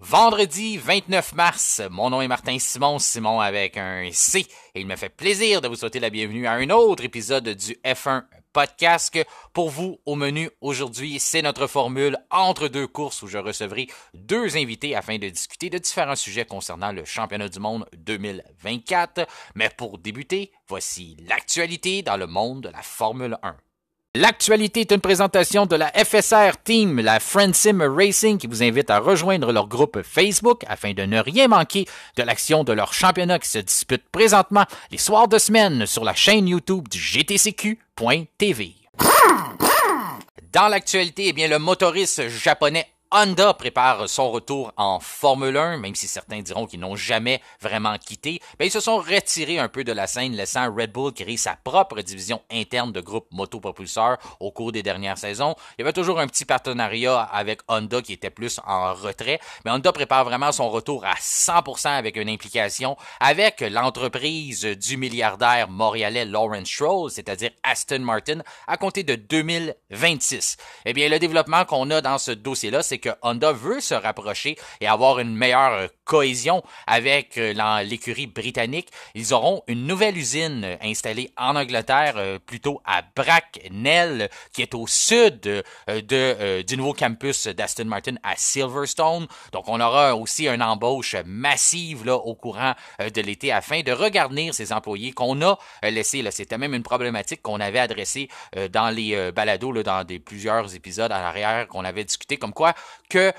Vendredi 29 mars, mon nom est Martin Simon avec un C, et il me fait plaisir de vous souhaiter la bienvenue à un autre épisode du F1 Podcast. Pour vous, au menu aujourd'hui, c'est notre formule entre deux courses où je recevrai deux invités afin de discuter de différents sujets concernant le championnat du monde 2024. Mais pour débuter, voici l'actualité dans le monde de la Formule 1. L'actualité est une présentation de la FSR Team, la Friendsim Racing, qui vous invite à rejoindre leur groupe Facebook afin de ne rien manquer de l'action de leur championnat qui se dispute présentement les soirs de semaine sur la chaîne YouTube du GTCQ.tv. Dans l'actualité, le motoriste japonais Honda prépare son retour en Formule 1, même si certains diront qu'ils n'ont jamais vraiment quitté. Ils se sont retirés un peu de la scène, laissant Red Bull créer sa propre division interne de groupe motopropulseur au cours des dernières saisons. Il y avait toujours un petit partenariat avec Honda qui était plus en retrait, mais Honda prépare vraiment son retour à 100% avec une implication avec l'entreprise du milliardaire montréalais Lawrence Stroll, c'est-à-dire Aston Martin, à compter de 2026. Le développement qu'on a dans ce dossier-là, c'est que Honda veut se rapprocher et avoir une meilleure cohésion avec l'écurie britannique. Ils auront une nouvelle usine installée en Angleterre, plutôt à Bracknell, qui est au sud du nouveau campus d'Aston Martin à Silverstone. Donc, on aura aussi une embauche massive là, au courant de l'été afin de regarder ces employés qu'on a laissés. C'était même une problématique qu'on avait adressée dans les balados, là, dans plusieurs épisodes à l'arrière qu'on avait discuté, comme quoi que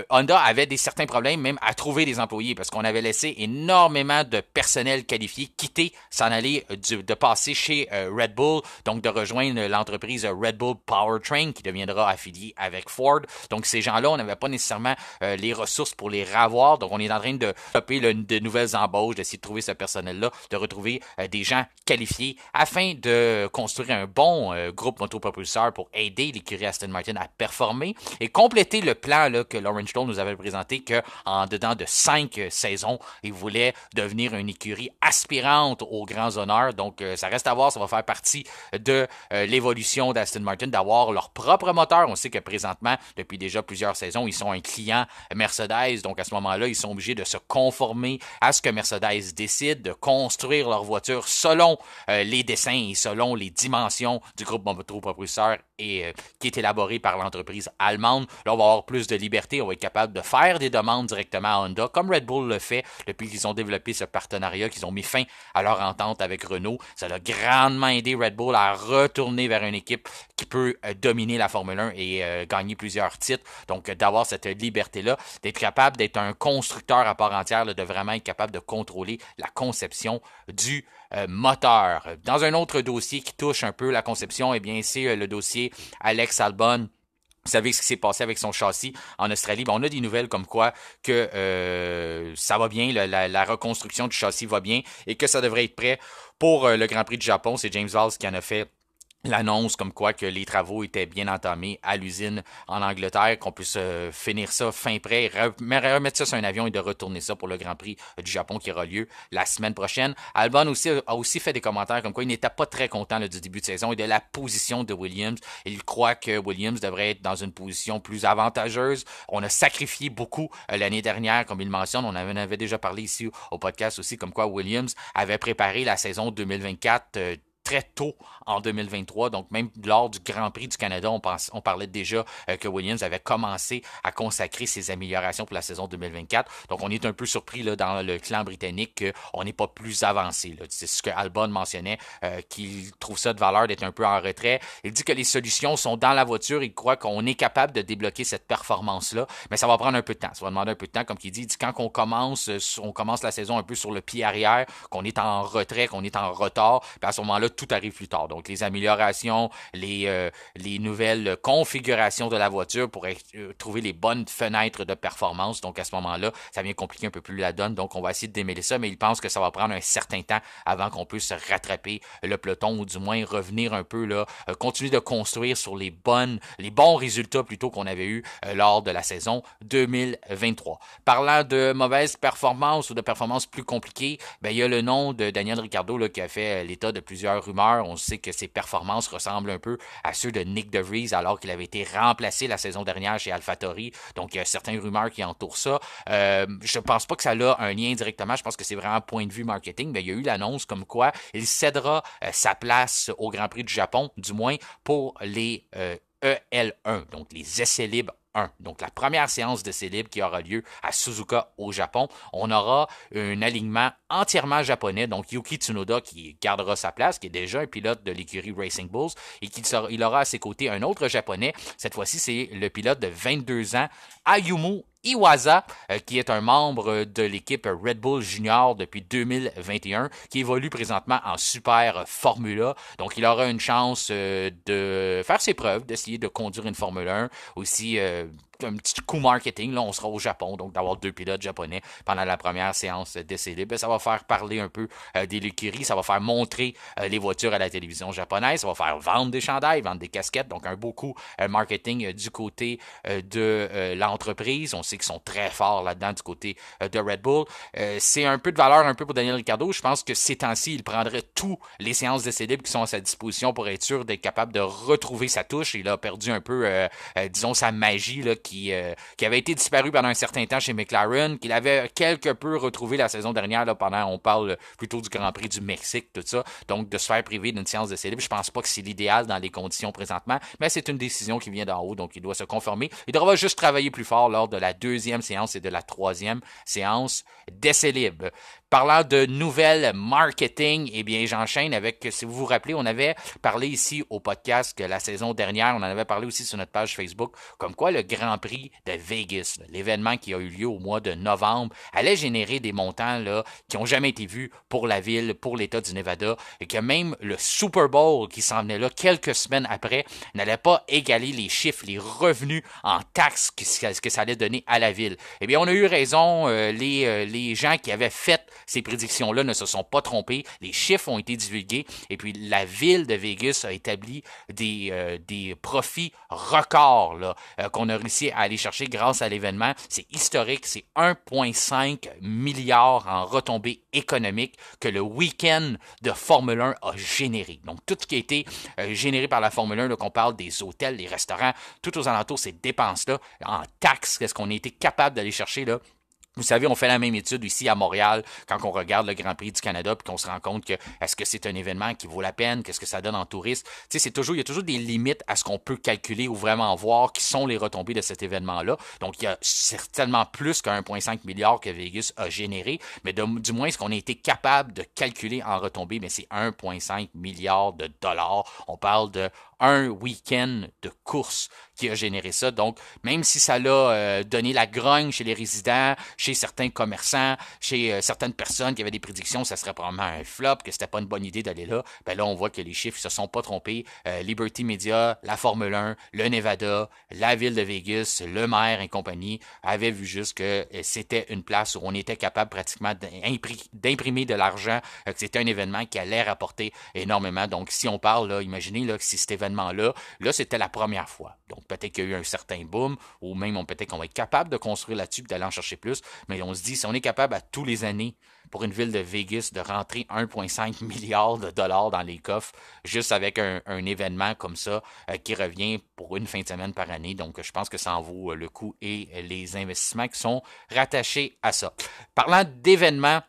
Honda avait certains problèmes même à trouver des employés parce qu'on avait laissé énormément de personnel qualifié quitter, s'en aller, de passer chez Red Bull, donc de rejoindre l'entreprise Red Bull Powertrain qui deviendra affiliée avec Ford. Donc ces gens-là, on n'avait pas nécessairement les ressources pour les ravoir, donc on est en train de développer de nouvelles embauches, d'essayer de trouver ce personnel-là, de retrouver des gens qualifiés afin de construire un bon groupe motopropulseur pour aider l'écurie Aston Martin à performer et compléter le plan là, que Lawrence Stroll nous avait présenté qu'en dedans de 5 saisons, il voulait devenir une écurie aspirante aux grands honneurs. Donc, ça reste à voir, ça va faire partie de l'évolution d'Aston Martin, d'avoir leur propre moteur. On sait que présentement, depuis déjà plusieurs saisons, ils sont un client Mercedes. Donc, à ce moment-là, ils sont obligés de se conformer à ce que Mercedes décide, de construire leur voiture selon les dessins et selon les dimensions du groupe motopropulseur qui est élaboré par l'entreprise allemande. Là, on va avoir plus de liberté, on va être capable de faire des demandes directement à Honda, comme Red Bull le fait depuis qu'ils ont développé ce partenariat, qu'ils ont mis fin à leur entente avec Renault. Ça a grandement aidé Red Bull à retourner vers une équipe qui peut dominer la Formule 1 et gagner plusieurs titres. Donc, d'avoir cette liberté-là, d'être capable d'être un constructeur à part entière, là, de vraiment être capable de contrôler la conception du moteur. Dans un autre dossier qui touche un peu la conception, c'est le dossier Alex Albon. Vous savez ce qui s'est passé avec son châssis en Australie. On a des nouvelles comme quoi que ça va bien, la reconstruction du châssis va bien et que ça devrait être prêt pour le Grand Prix du Japon. C'est James Vowles qui en a fait l'annonce comme quoi que les travaux étaient bien entamés à l'usine en Angleterre, qu'on puisse finir ça fin prêt, remettre ça sur un avion et de retourner ça pour le Grand Prix du Japon qui aura lieu la semaine prochaine. Albon a aussi fait des commentaires comme quoi il n'était pas très content là, du début de saison et de la position de Williams. Il croit que Williams devrait être dans une position plus avantageuse. On a sacrifié beaucoup l'année dernière, comme il mentionne. On avait déjà parlé ici au podcast aussi, comme quoi Williams avait préparé la saison 2024 très tôt en 2023, donc même lors du Grand Prix du Canada, on parlait déjà que Williams avait commencé à consacrer ses améliorations pour la saison 2024. Donc on est un peu surpris là, dans le clan britannique qu'on n'est pas plus avancé. Là. C'est ce que Albon mentionnait, qu'il trouve ça de valeur d'être un peu en retrait. Il dit que les solutions sont dans la voiture. Il croit qu'on est capable de débloquer cette performance-là, mais ça va prendre un peu de temps. Ça va demander un peu de temps, comme il dit quand on commence la saison un peu sur le pied arrière, qu'on est en retrait, qu'on est en retard, puis à ce moment-là, tout arrive plus tard. Donc, les améliorations, les nouvelles configurations de la voiture pour trouver les bonnes fenêtres de performance. Donc, à ce moment-là, ça vient compliquer un peu plus la donne. Donc, on va essayer de démêler ça, mais il pense que ça va prendre un certain temps avant qu'on puisse rattraper le peloton ou du moins revenir un peu là, continuer de construire sur les bons résultats plutôt qu'on avait eu lors de la saison 2023. Parlant de mauvaises performances ou de performances plus compliquées, il y a le nom de Daniel Ricciardo là, qui a fait l'état de plusieurs rumeurs. On sait que ses performances ressemblent un peu à ceux de Nick DeVries alors qu'il avait été remplacé la saison dernière chez AlphaTauri. Donc, il y a certaines rumeurs qui entourent ça. Je pense pas que ça a un lien directement. Je pense que c'est vraiment point de vue marketing. Mais il y a eu l'annonce comme quoi il cédera sa place au Grand Prix du Japon, du moins pour les EL1, donc les essais libres 1. Donc, la première séance d'essais libres qui aura lieu à Suzuka au Japon. On aura un alignement entièrement japonais. Donc, Yuki Tsunoda qui gardera sa place, qui est déjà un pilote de l'écurie Racing Bulls et il aura à ses côtés un autre japonais. Cette fois-ci, c'est le pilote de 22 ans, Ayumu Iwasa, qui est un membre de l'équipe Red Bull Junior depuis 2021, qui évolue présentement en Super Formula. Donc, il aura une chance de faire ses preuves, d'essayer de conduire une Formule 1. Aussi, un petit coup marketing, là, on sera au Japon, donc d'avoir 2 pilotes japonais pendant la première séance d'essai libre, ça va faire parler un peu des l'écurie, ça va faire montrer les voitures à la télévision japonaise, ça va faire vendre des chandails, vendre des casquettes, donc un beau coup marketing du côté de l'entreprise. On sait qu'ils sont très forts là-dedans du côté de Red Bull. C'est un peu de valeur un peu pour Daniel Ricciardo. Je pense que ces temps-ci, il prendrait tous les séances d'essai libre qui sont à sa disposition pour être sûr d'être capable de retrouver sa touche. Il a perdu un peu, disons, sa magie là, qui avait été disparu pendant un certain temps chez McLaren, qu'il avait quelque peu retrouvé la saison dernière, là, pendant, on parle plutôt du Grand Prix du Mexique, tout ça. Donc, de se faire priver d'une séance d'essai libre, je pense pas que c'est l'idéal dans les conditions présentement, mais c'est une décision qui vient d'en haut, donc il doit se conformer. Il devra juste travailler plus fort lors de la 2e séance et de la 3e séance d'essai libre. Parlant de nouvelles marketing, eh bien, j'enchaîne avec, si vous vous rappelez, on avait parlé ici au podcast que la saison dernière, on en avait parlé aussi sur notre page Facebook, comme quoi le Grand Prix de Vegas, l'événement qui a eu lieu au mois de novembre, allait générer des montants là, qui n'ont jamais été vus pour la ville, pour l'État du Nevada, et que même le Super Bowl qui s'en venait là quelques semaines après n'allait pas égaler les chiffres, les revenus en taxes que ça allait donner à la ville. Eh bien, on a eu raison, les gens qui avaient fait ces prédictions-là ne se sont pas trompés. Les chiffres ont été divulgués et puis la ville de Vegas a établi des profits records là, qu'on a réussi à aller chercher grâce à l'événement. C'est historique, c'est 1,5 milliard en retombées économiques que le week-end de Formule 1 a généré. Donc, tout ce qui a été généré par la Formule 1, là, qu'on parle des hôtels, des restaurants, tout aux alentours, ces dépenses-là, en taxes, qu'est-ce qu'on a été capable d'aller chercher là. Vous savez, on fait la même étude ici à Montréal quand on regarde le Grand Prix du Canada puis qu'on se rend compte que est-ce que c'est un événement qui vaut la peine, qu'est-ce que ça donne en tourisme. Tu sais, il y a toujours des limites à ce qu'on peut calculer ou vraiment voir qui sont les retombées de cet événement-là. Donc, il y a certainement plus qu'un 1,5 milliard que Vegas a généré, mais du moins, ce qu'on a été capable de calculer en retombées, mais c'est 1,5 milliard de dollars. On parle de un week-end de course qui a généré ça. Donc, même si ça l'a donné la grogne chez les résidents, chez certains commerçants, chez certaines personnes qui avaient des prédictions, ça serait probablement un flop, que c'était pas une bonne idée d'aller là, ben là, on voit que les chiffres se sont pas trompés. Liberty Media, la Formule 1, le Nevada, la ville de Vegas, le maire et compagnie avaient vu juste que c'était une place où on était capable pratiquement d'imprimer de l'argent, que c'était un événement qui allait rapporter énormément. Donc, si on parle, là, imaginez là, que si cet événement-là, là, c'était la première fois. Donc, peut-être qu'il y a eu un certain boom, ou même peut-être qu'on va être capable de construire là-dessus et d'aller en chercher plus, mais on se dit, si on est capable à tous les années, pour une ville de Vegas, de rentrer 1,5 milliard de dollars dans les coffres, juste avec un événement comme ça, qui revient pour une fin de semaine par année, donc je pense que ça en vaut le coup et les investissements qui sont rattachés à ça. Parlant d'événements,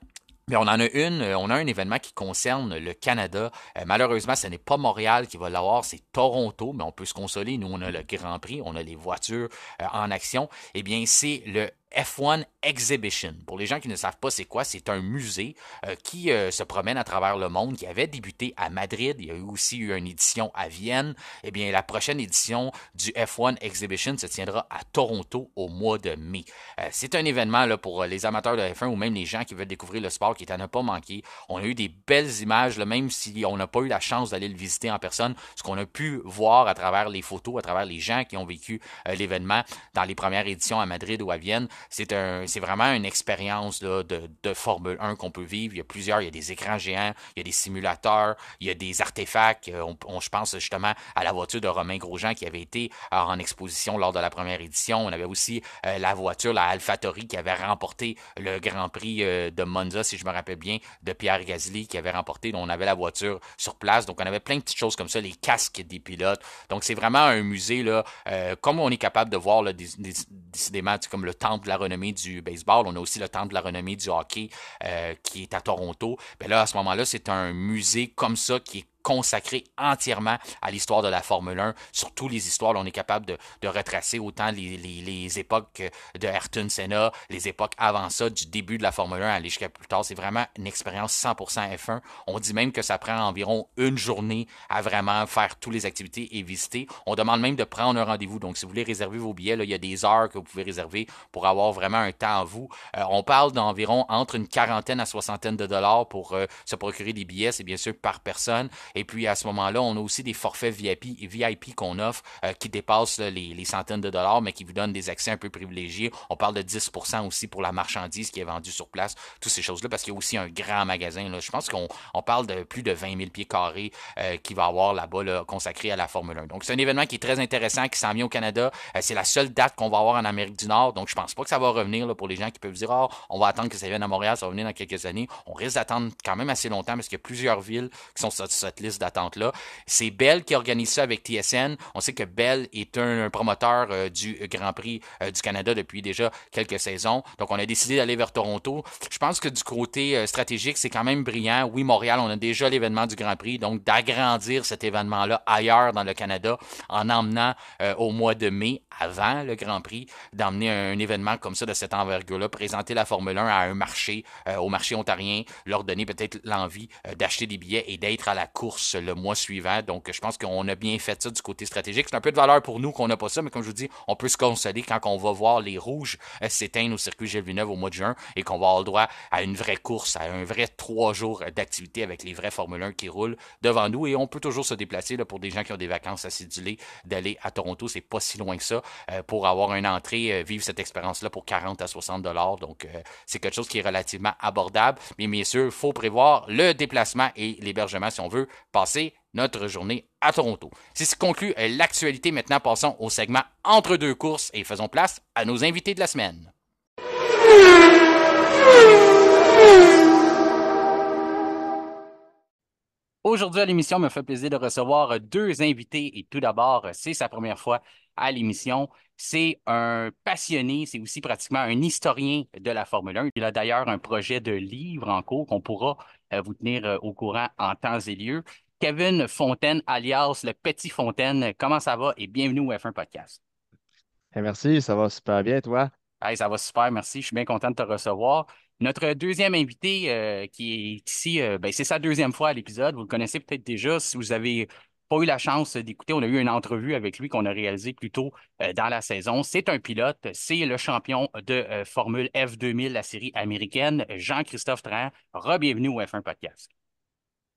mais on a un événement qui concerne le Canada. Malheureusement, ce n'est pas Montréal qui va l'avoir, c'est Toronto, mais on peut se consoler. Nous, on a le Grand Prix, on a les voitures en action. Eh bien, c'est le F1 Exhibition. Pour les gens qui ne savent pas c'est quoi, c'est un musée qui se promène à travers le monde, qui avait débuté à Madrid. Il y a aussi eu une édition à Vienne. Eh bien, la prochaine édition du F1 Exhibition se tiendra à Toronto au mois de mai. C'est un événement là, pour les amateurs de F1 ou même les gens qui veulent découvrir le sport qui est à ne pas manquer. On a eu des belles images, là, même si on n'a pas eu la chance d'aller le visiter en personne. Ce qu'on a pu voir à travers les photos, à travers les gens qui ont vécu l'événement dans les premières éditions à Madrid ou à Vienne, c'est vraiment une expérience là, de Formule 1 qu'on peut vivre. Il y a des écrans géants, il y a des simulateurs, il y a des artefacts. Je pense justement à la voiture de Romain Grosjean qui avait été en exposition lors de la première édition. On avait aussi la voiture, la AlphaTauri, qui avait remporté le Grand Prix de Monza, si je me rappelle bien, de Pierre Gasly, qui avait remporté. Donc, on avait la voiture sur place. Donc, on avait plein de petites choses comme ça, les casques des pilotes. Donc, c'est vraiment un musée, là, comme on est capable de voir, là, décidément, comme le temple de la renommée du baseball. On a aussi le temple de la renommée du hockey qui est à Toronto. Ben là, à ce moment-là, c'est un musée comme ça qui est consacré entièrement à l'histoire de la Formule 1. Sur toutes les histoires, là, on est capable de retracer autant les époques de Ayrton Senna, les époques avant ça, du début de la Formule 1 aller jusqu'à plus tard. C'est vraiment une expérience 100% F1. On dit même que ça prend environ une journée à vraiment faire toutes les activités et visiter. On demande même de prendre un rendez-vous. Donc, si vous voulez réserver vos billets, là, il y a des heures que vous pouvez réserver pour avoir vraiment un temps à vous. On parle d'environ entre une quarantaine à soixantaine de dollars pour se procurer des billets. C'est bien sûr par personne. Et puis, à ce moment-là, on a aussi des forfaits VIP qu'on offre qui dépassent là, les centaines de dollars, mais qui vous donnent des accès un peu privilégiés. On parle de 10% aussi pour la marchandise qui est vendue sur place, toutes ces choses-là, parce qu'il y a aussi un grand magasin. Là. Je pense qu'on parle de plus de 20 000 pieds carrés qui va avoir là-bas là, consacré à la Formule 1. Donc, c'est un événement qui est très intéressant, qui s'en vient au Canada. C'est la seule date qu'on va avoir en Amérique du Nord, donc je pense pas que ça va revenir là, pour les gens qui peuvent dire « Oh, on va attendre que ça vienne à Montréal, ça va venir dans quelques années. » On risque d'attendre quand même assez longtemps parce qu'il y a plusieurs villes qui sont sur cette liste d'attente-là. C'est Bell qui organise ça avec TSN. On sait que Bell est un promoteur du Grand Prix du Canada depuis déjà quelques saisons. Donc, on a décidé d'aller vers Toronto. Je pense que du côté stratégique, c'est quand même brillant. Oui, Montréal, on a déjà l'événement du Grand Prix. Donc, d'agrandir cet événement-là ailleurs dans le Canada en emmenant au mois de mai, avant le Grand Prix, d'emmener un événement comme ça de cette envergure-là, présenter la Formule 1 à un marché, au marché ontarien, leur donner peut-être l'envie d'acheter des billets et d'être à la course le mois suivant. Donc, je pense qu'on a bien fait ça du côté stratégique. C'est un peu de valeur pour nous qu'on n'a pas ça, mais comme je vous dis, on peut se consoler quand on va voir les rouges s'éteindre au circuit Gilles Villeneuve au mois de juin et qu'on va avoir le droit à une vraie course, à un vrai 3 jours d'activité avec les vrais Formule 1 qui roulent devant nous. Et on peut toujours se déplacer là, pour des gens qui ont des vacances acidulées d'aller à Toronto. C'est pas si loin que ça pour avoir une entrée, vivre cette expérience-là pour 40 à 60 dollars. Donc, c'est quelque chose qui est relativement abordable. Mais bien sûr, il faut prévoir le déplacement et l'hébergement si on veut passer notre journée à Toronto. C'est ce qui conclut l'actualité. Maintenant, passons au segment entre deux courses et faisons place à nos invités de la semaine. Aujourd'hui à l'émission, il me fait plaisir de recevoir deux invités. Et tout d'abord, c'est sa première fois à l'émission. C'est un passionné, c'est aussi pratiquement un historien de la Formule 1. Il a d'ailleurs un projet de livre en cours qu'on pourra vous tenir au courant en temps et lieu. Kevin Fontaine, alias le Petit Fontaine, comment ça va et bienvenue au F1 Podcast. Merci, ça va super bien, toi? Hey, ça va super, merci. Je suis bien content de te recevoir. Notre deuxième invité qui est ici, ben, c'est sa deuxième fois à l'épisode. Vous le connaissez peut-être déjà. Si vous avez pas eu la chance d'écouter, on a eu une entrevue avec lui qu'on a réalisée plus tôt dans la saison. C'est un pilote, c'est le champion de Formule F2000, la série américaine, Jean-Christophe Trahan. Re-bienvenue au F1 Podcast.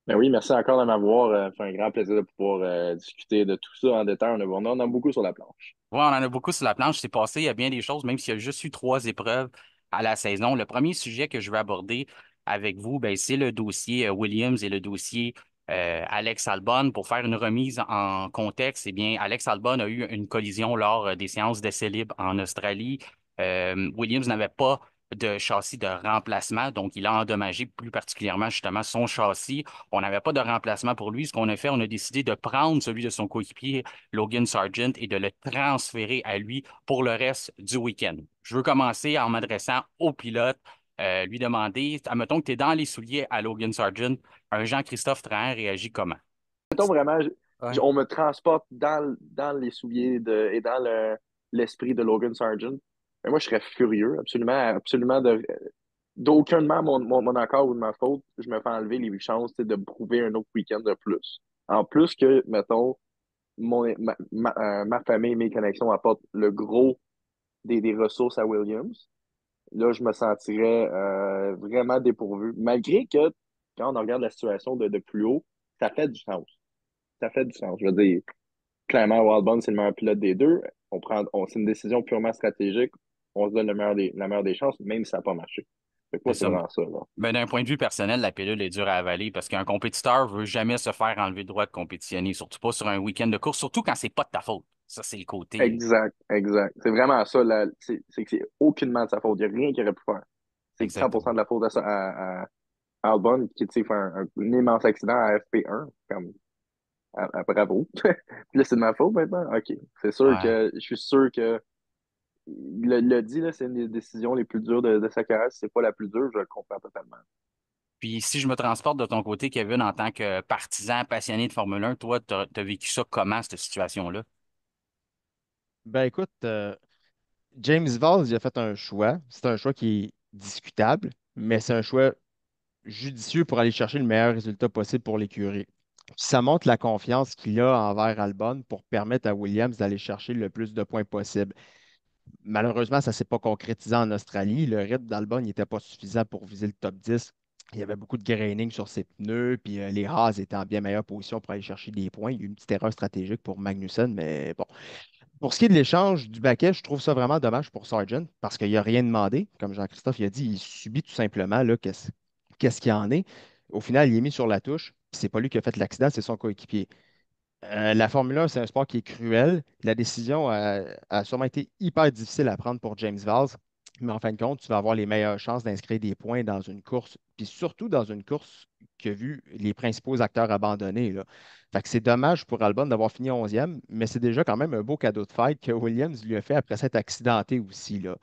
Ben oui, merci encore de m'avoir. C'est un grand plaisir de pouvoir discuter de tout ça en détail. On a beaucoup sur la planche. Ouais, on en a beaucoup sur la planche. C'est passé, il y a bien des choses, même s'il y a juste eu 3 épreuves à la saison. Le premier sujet que je vais aborder avec vous, ben, c'est le dossier Williams et le dossier Alex Albon. Pour faire une remise en contexte, eh bien, Alex Albon a eu une collision lors des séances d'essai libre en Australie. Williams n'avait pas de châssis de remplacement, donc il a endommagé plus particulièrement justement son châssis. On n'avait pas de remplacement pour lui. Ce qu'on a fait, on a décidé de prendre celui de son coéquipier Logan Sargent et de le transférer à lui pour le reste du week-end. Je veux commencer en m'adressant au pilote, lui demander, admettons que tu es dans les souliers à Logan Sargent, un Jean-Christophe Trahan réagit comment? Mettons vraiment, Ouais. on me transporte dans les souliers et dans l'esprit de Logan Sargent. Mais moi, je serais furieux, absolument, absolument d'aucunement mon accord ou de ma faute, je me fais enlever les chances tu sais, de prouver un autre week-end de plus. En plus que, mettons, ma famille et mes connexions apportent le gros des ressources à Williams. Là, je me sentirais vraiment dépourvu. Malgré que, quand on regarde la situation de plus haut, ça fait du sens. Ça fait du sens. Je veux dire, clairement, Wildbound, c'est le meilleur pilote des deux. C'est une décision purement stratégique. on se donne la meilleure des chances, même si ça n'a pas marché. Fait que C'est moi, c'est ça. vraiment ça, là. Ben, d'un point de vue personnel, la pilule est dure à avaler parce qu'un compétiteur veut jamais se faire enlever le droit de compétitionner, surtout pas sur un week-end de course, surtout quand c'est pas de ta faute. Ça, c'est le côté. Exact, exact. C'est vraiment ça, là. C'est que c'est aucunement de sa faute. Il n'y a rien qu'il aurait pu faire. C'est 100% Exactement. de la faute à Albon, qui, tu sais, fait un immense accident à FP1. Comme, bravo. Puis là, c'est de ma faute maintenant? OK. C'est sûr Ouais. que, je suis sûr que, il l'a dit, là, c'est une des décisions les plus dures de sa carrière. Si c'est pas la plus dure, je le comprends totalement. Puis si je me transporte de ton côté, Kevin, en tant que partisan passionné de Formule 1, toi, t'as vécu ça comment, cette situation-là? Ben écoute, James Valls, il a fait un choix. C'est un choix qui est discutable, mais c'est un choix judicieux pour aller chercher le meilleur résultat possible pour l'écurie. Ça montre la confiance qu'il a envers Albon pour permettre à Williams d'aller chercher le plus de points possible. Malheureusement, ça ne s'est pas concrétisé en Australie. Le rythme d'Albon n'était pas suffisant pour viser le top 10. Il y avait beaucoup de graining sur ses pneus, puis les Haas étaient en bien meilleure position pour aller chercher des points. Il y a eu une petite erreur stratégique pour Magnussen, mais bon. Pour ce qui est de l'échange du baquet, je trouve ça vraiment dommage pour Sargent parce qu'il n'a rien demandé. Comme Jean-Christophe il a dit, il subit tout simplement là, qu'est-ce qu'il en est. Au final, il est mis sur la touche. C'est pas lui qui a fait l'accident, c'est son coéquipier. La Formule 1, c'est un sport qui est cruel. La décision a sûrement été hyper difficile à prendre pour James Valls, mais en fin de compte, tu vas avoir les meilleures chances d'inscrire des points dans une course, puis surtout dans une course qui a vu les principaux acteurs abandonner, là. Fait que c'est dommage pour Albon d'avoir fini 11e, mais c'est déjà quand même un beau cadeau de fête que Williams lui a fait après s'être accidenté aussi, là.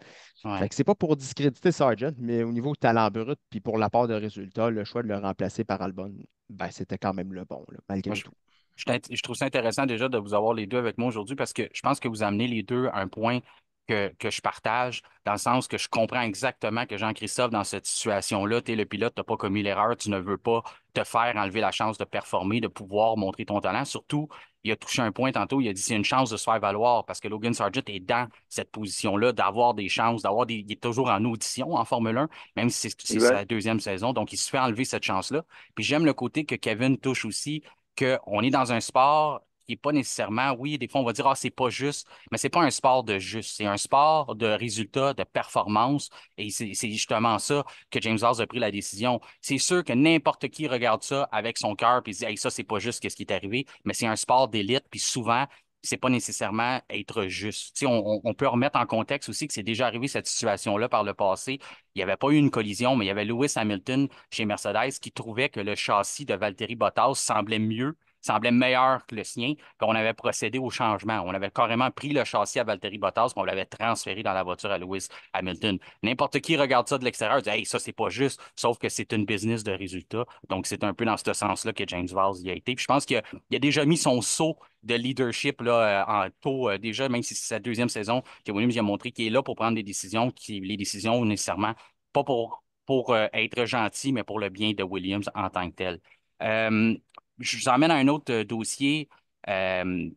Fait Ouais. que c'est pas pour discréditer Sargent, mais au niveau talent brut, puis pour l'apport de résultats, le choix de le remplacer par Albon, ben, c'était quand même le bon, là, Moi, malgré tout. je trouve ça intéressant déjà de vous avoir les deux avec moi aujourd'hui parce que je pense que vous amenez les deux à un point que je partage, dans le sens que je comprends exactement que Jean-Christophe, dans cette situation-là, tu es le pilote, tu n'as pas commis l'erreur, tu ne veux pas te faire enlever la chance de performer, de pouvoir montrer ton talent. Surtout, il a touché un point tantôt, il a dit c'est une chance de se faire valoir parce que Logan Sargent est dans cette position-là, d'avoir des chances, il est toujours en audition en Formule 1, même si c'est Exact. sa deuxième saison, donc il se fait enlever cette chance-là. Puis j'aime le côté que Kevin touche aussi qu'on est dans un sport qui n'est pas nécessairement, oui, des fois on va dire, ah, c'est pas juste, mais c'est pas un sport de juste, c'est un sport de résultats, de performance, et c'est justement ça que James Hall a pris la décision. C'est sûr que n'importe qui regarde ça avec son cœur puis se dit, hey, ça, c'est pas juste ce qui est arrivé, mais c'est un sport d'élite, puis souvent, c'est pas nécessairement être juste. Tu sais, on peut remettre en contexte aussi que c'est déjà arrivé cette situation-là par le passé. Il n'y avait pas eu une collision, mais il y avait Lewis Hamilton chez Mercedes qui trouvait que le châssis de Valtteri Bottas semblait mieux, semblait meilleur que le sien, puis on avait procédé au changement. On avait carrément pris le châssis à Valtteri Bottas, puis on l'avait transféré dans la voiture à Lewis Hamilton. N'importe qui regarde ça de l'extérieur dit, hey, ça, c'est pas juste, sauf que c'est une business de résultats. Donc, c'est un peu dans ce sens-là que James Valls y a été. Puis je pense qu'il a déjà mis son saut de leadership là, en taux, déjà, même si c'est sa deuxième saison, que Williams a montré qu'il est là pour prendre des décisions, qui les décisions nécessairement pas pour être gentil, mais pour le bien de Williams en tant que tel. Euh, je vous emmène à un autre dossier euh,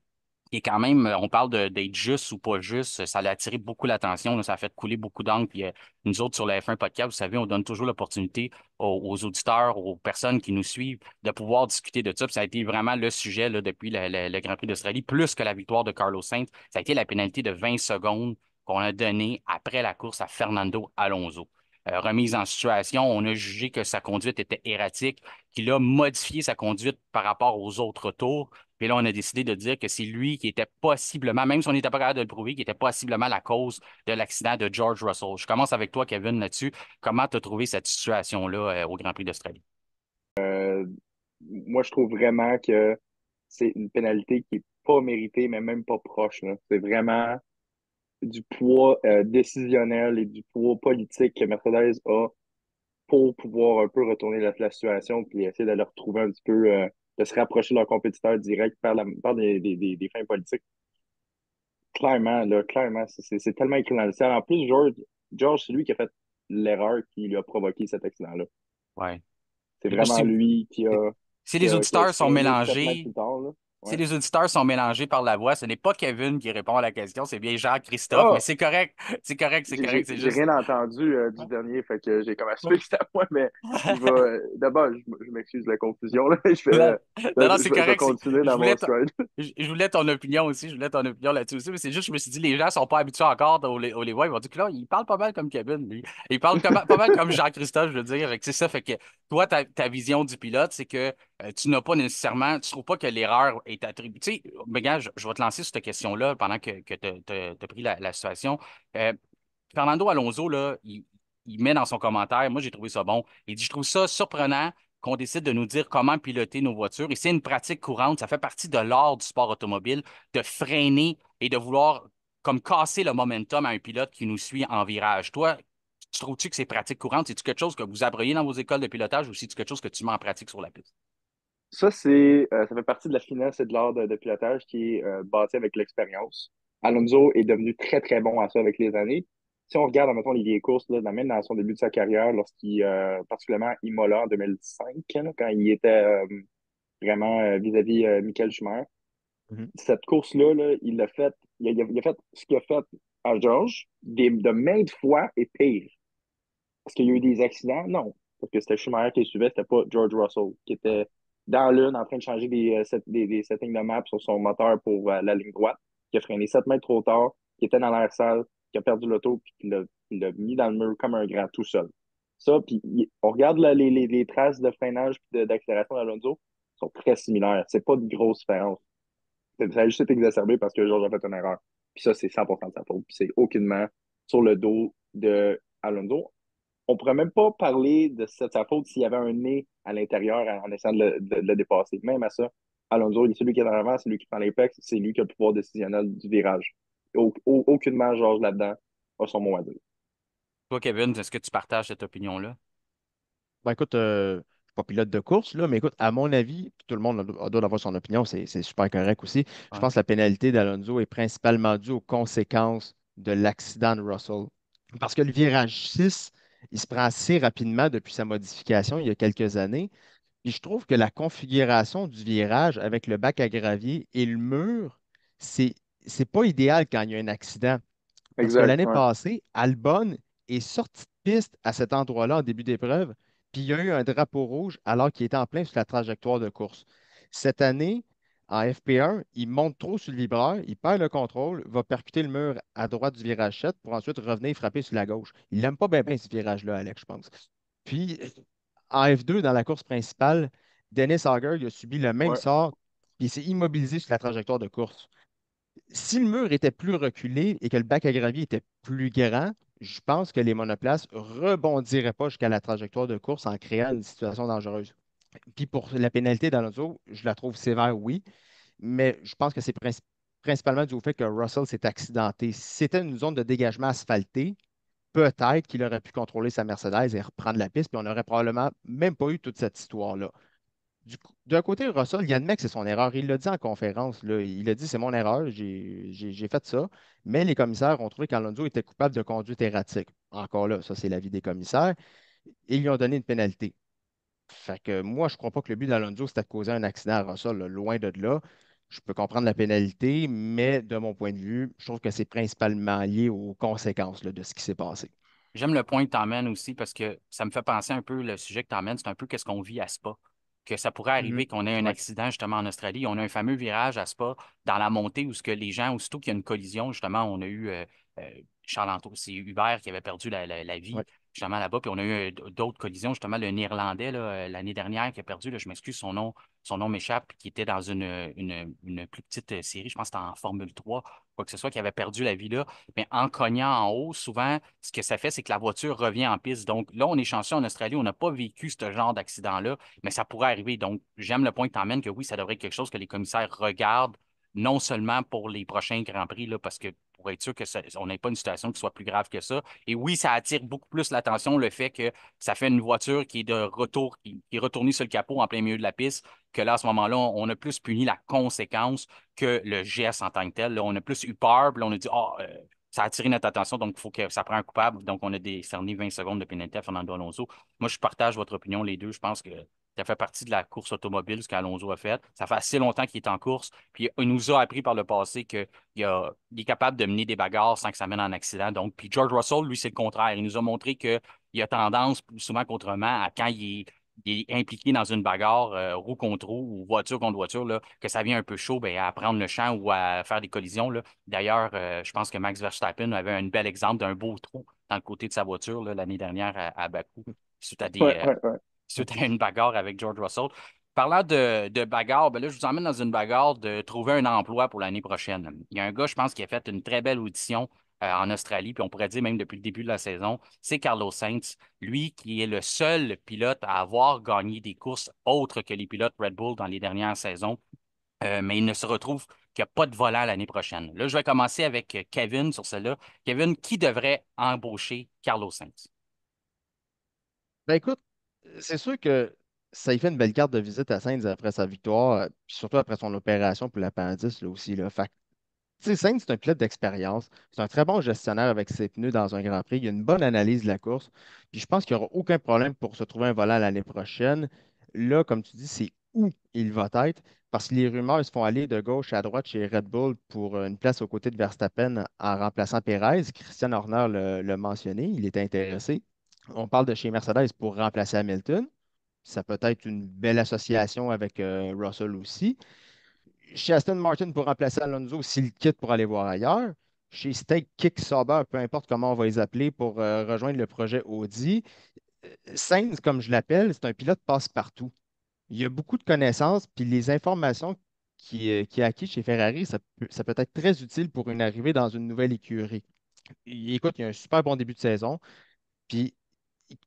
qui est quand même, on parle d'être juste ou pas juste, ça a attiré beaucoup l'attention, là, ça a fait couler beaucoup d'encre. Puis nous autres, sur la F1 Podcast, vous savez, on donne toujours l'opportunité aux auditeurs, aux personnes qui nous suivent, de pouvoir discuter de ça. Puis ça a été vraiment le sujet là, depuis le Grand Prix d'Australie, plus que la victoire de Carlos Sainz. Ça a été la pénalité de 20 secondes qu'on a donnée après la course à Fernando Alonso. Remise en situation, on a jugé que sa conduite était erratique, qu'il a modifié sa conduite par rapport aux autres tours. Puis là, on a décidé de dire que c'est lui qui était possiblement, même si on n'était pas capable de le prouver, qui était possiblement la cause de l'accident de George Russell. Je commence avec toi, Kevin, là-dessus. Comment tu as trouvé cette situation-là au Grand Prix d'Australie? Moi, je trouve vraiment que c'est une pénalité qui est pas méritée, mais même pas proche, là. C'est vraiment du poids décisionnel et du poids politique que Mercedes a pour pouvoir un peu retourner la situation puis essayer d'aller retrouver un petit peu, de se rapprocher de leur compétiteur direct par des fins politiques. Clairement, là, clairement, c'est tellement écrit dans le ciel. En plus, George, c'est lui qui a fait l'erreur qui lui a provoqué cet accident-là. Ouais. C'est Là, vraiment lui si les qui a auditeurs sont freiné 7 mètres mélangés, plus tard, là. Si Ouais. les auditeurs sont mélangés par la voix, ce n'est pas Kevin qui répond à la question, c'est bien Jean-Christophe, mais Ah! c'est correct, c'est correct, c'est correct, c'est J'ai juste. rien entendu du dernier, fait que j'ai comme assumé que c'était à moi, mais je vais. D'abord, je m'excuse de la confusion, là. Non, non, Je c'est vais correct. continuer Je dans voulais, mon stride. je voulais ton opinion aussi. Je voulais ton opinion là-dessus aussi. Mais c'est juste, je me suis dit, les gens sont pas habitués encore au les voix. Ils vont dire que là, il parle pas mal comme Kevin, lui. Il parle pas mal comme Jean-Christophe, je veux dire. Fait que c'est ça. Fait que toi, ta vision du pilote, c'est que tu n'as pas nécessairement, tu trouves pas que l'erreur est attribuée. Tu sais, mais gars, je vais te lancer sur cette question-là pendant que tu as pris la situation. Euh, Fernando Alonso, là, il met dans son commentaire, moi j'ai trouvé ça bon, il dit, je trouve ça surprenant qu'on décide de nous dire comment piloter nos voitures. Et c'est une pratique courante, ça fait partie de l'art du sport automobile, de freiner et de vouloir comme casser le momentum à un pilote qui nous suit en virage. Toi, tu trouves-tu que c'est pratique courante? C'est-tu quelque chose que vous apprenez dans vos écoles de pilotage ou c'est-tu quelque chose que tu mets en pratique sur la piste? Ça fait partie de la finesse et de l'art de pilotage qui est bâti avec l'expérience. Alonso est devenu très, très bon à ça avec les années. Si on regarde, mettons, les vieilles courses, là, même dans son début de sa carrière, particulièrement Imola en 2005, là, quand il était vraiment vis-à-vis Michael Schumacher, Mhm. cette course-là, là, il a fait ce qu'il a fait à George de maintes fois et pire. Est-ce qu'il y a eu des accidents? Non. Parce que c'était Schumacher qui le suivait, c'était pas George Russell, qui était dans l'une en train de changer des settings de map sur son moteur pour la ligne droite, qui a freiné 7 mètres trop tard, qui était dans l'air sale, qui a perdu l'auto, puis qui l'a mis dans le mur comme un grand tout seul. Ça, puis on regarde les traces de freinage et d'accélération d'Alonso, sont très similaires. C'est pas de grosse différence. Ça a juste été exacerbé parce que George a fait une erreur. Puis ça, c'est 100% de sa faute. Puis c'est aucunement sur le dos de Alonso. On pourrait même pas parler de sa faute s'il y avait un nez à l'intérieur en essayant de le dépasser. Même à ça, Alonso, il est celui qui est en avant, c'est lui qui prend l'impact, c'est lui qui a le pouvoir décisionnel du virage. Aucunement, Georges, là-dedans, a son mot à dire. Toi, Kevin, est-ce que tu partages cette opinion-là? Ben, écoute, je suis pas pilote de course, là, mais écoute, à mon avis, puis tout le monde doit avoir son opinion, c'est super correct aussi. Je Ouais. pense que la pénalité d'Alonso est principalement due aux conséquences de l'accident de Russell. Parce que le virage 6, il se prend assez rapidement depuis sa modification il y a quelques années. Puis je trouve que la configuration du virage avec le bac à gravier et le mur, c'est, c'est pas idéal quand il y a un accident. Parce que Exact, l'année ouais. passée, Albon est sorti de piste à cet endroit-là en début d'épreuve, puis il y a eu un drapeau rouge alors qu'il était en plein sur la trajectoire de course. Cette année, en FP1, il monte trop sur le vibreur, il perd le contrôle, va percuter le mur à droite du virage 7 pour ensuite revenir frapper sur la gauche. Il n'aime pas bien, bien ce virage-là, Alex, je pense. Puis, en F2, dans la course principale, Dennis Hauger il a subi le même Ouais. sort, puis il s'est immobilisé sur la trajectoire de course. Si le mur était plus reculé et que le bac à gravier était plus grand, je pense que les monoplaces rebondiraient pas jusqu'à la trajectoire de course en créant une situation dangereuse. Puis pour la pénalité d'Alonso, je la trouve sévère, oui, mais je pense que c'est principalement dû au fait que Russell s'est accidenté. Si c'était une zone de dégagement asphaltée, peut-être qu'il aurait pu contrôler sa Mercedes et reprendre la piste, puis on n'aurait probablement même pas eu toute cette histoire-là. D'un côté, Russell, il admet que c'est son erreur. Il l'a dit en conférence, là. Il a dit c'est mon erreur, j'ai fait ça. Mais les commissaires ont trouvé qu'Alonso était coupable de conduite erratique. Encore là, ça, c'est l'avis des commissaires. Et ils lui ont donné une pénalité. Fait que moi, je ne crois pas que le but d'Alonso, c'était de causer un accident à Russell, là. Loin de là. Je peux comprendre la pénalité, mais de mon point de vue, je trouve que c'est principalement lié aux conséquences là, de ce qui s'est passé. J'aime le point que tu emmènes aussi parce que ça me fait penser un peu, le sujet que tu emmènes, c'est un peu qu'est-ce qu'on vit à Spa. Que ça pourrait Mhm. arriver qu'on ait un Ouais. accident justement en Australie. On a un fameux virage à Spa dans la montée où ce que les gens, aussitôt qu'il y a une collision, justement, on a eu euh, c'est Hubert qui avait perdu la vie Ouais. justement là-bas. Puis on a eu d'autres collisions, justement, le Néerlandais là, l'année dernière qui a perdu, là, je m'excuse, son nom m'échappe, qui était dans une plus petite série, je pense que c'était en Formule 3, quoi que ce soit, qui avait perdu la vie là. Mais en cognant en haut, souvent, ce que ça fait, c'est que la voiture revient en piste. Donc là, on est chanceux en Australie, on n'a pas vécu ce genre d'accident-là, mais ça pourrait arriver. Donc, j'aime le point que tu emmènes que oui, ça devrait être quelque chose que les commissaires regardent, non seulement pour les prochains Grands Prix, là, parce que pour être sûr que on n'ait pas une situation qui soit plus grave que ça. Et oui, ça attire beaucoup plus l'attention, le fait que ça fait une voiture qui est de retour, qui est retournée sur le capot en plein milieu de la piste, que là, à ce moment-là, on a plus puni la conséquence que le geste en tant que tel. Là, on a plus eu peur, puis là, on a dit, ça a attiré notre attention, donc il faut que ça prenne un coupable. Donc, on a décerné 20 secondes de pénalité à Fernando Alonso. Moi, je partage votre opinion, les deux. Je pense que qui a fait partie de la course automobile, ce qu'Alonso a fait. Ça fait assez longtemps qu'il est en course. Puis il nous a appris par le passé il est capable de mener des bagarres sans que ça mène en accident. Donc, puis George Russell, lui, c'est le contraire. Il nous a montré qu'il a tendance, plus souvent qu'autrement, à quand il est impliqué dans une bagarre roue contre roue ou voiture contre voiture, là, que ça vient un peu chaud, ben, à prendre le champ ou à faire des collisions, là. D'ailleurs, je pense que Max Verstappen avait un bel exemple d'un beau trou dans le côté de sa voiture là, l'année dernière à Bakou, suite à Ouais, ouais, ouais. suite à une bagarre avec George Russell. Parlant de bagarre, ben là, je vous emmène dans une bagarre de trouver un emploi pour l'année prochaine. Il y a un gars, je pense, qui a fait une très belle audition en Australie, puis on pourrait dire même depuis le début de la saison, c'est Carlos Sainz, lui qui est le seul pilote à avoir gagné des courses autres que les pilotes Red Bull dans les dernières saisons. Mais il ne se retrouve qu'il n'y a pas de volant l'année prochaine. Là, je vais commencer avec Kevin sur celle-là. Kevin, qui devrait embaucher Carlos Sainz? Ben écoute, c'est sûr que ça y fait une belle carte de visite à Sainz après sa victoire, puis surtout après son opération pour l'appendice là aussi. Là. Fait que, tu sais, Sainz, c'est un pilote d'expérience. C'est un très bon gestionnaire avec ses pneus dans un Grand Prix. Il a une bonne analyse de la course. Puis je pense qu'il n'y aura aucun problème pour se trouver un volant l'année prochaine. Là, comme tu dis, c'est où il va être. Parce que les rumeurs se font aller de gauche à droite chez Red Bull pour une place aux côtés de Verstappen en remplaçant Perez. Christian Horner l'a mentionné, il était intéressé. On parle de chez Mercedes pour remplacer Hamilton. Ça peut être une belle association avec Russell aussi. Chez Aston Martin pour remplacer Alonso s'il quitte pour aller voir ailleurs. Chez Steak Kick Sauber, peu importe comment on va les appeler, pour rejoindre le projet Audi. Sainz, comme je l'appelle, c'est un pilote passe-partout. Il a beaucoup de connaissances, puis les informations qu'il a acquises chez Ferrari, ça peut être très utile pour une arrivée dans une nouvelle écurie. Écoute, il a un super bon début de saison, puis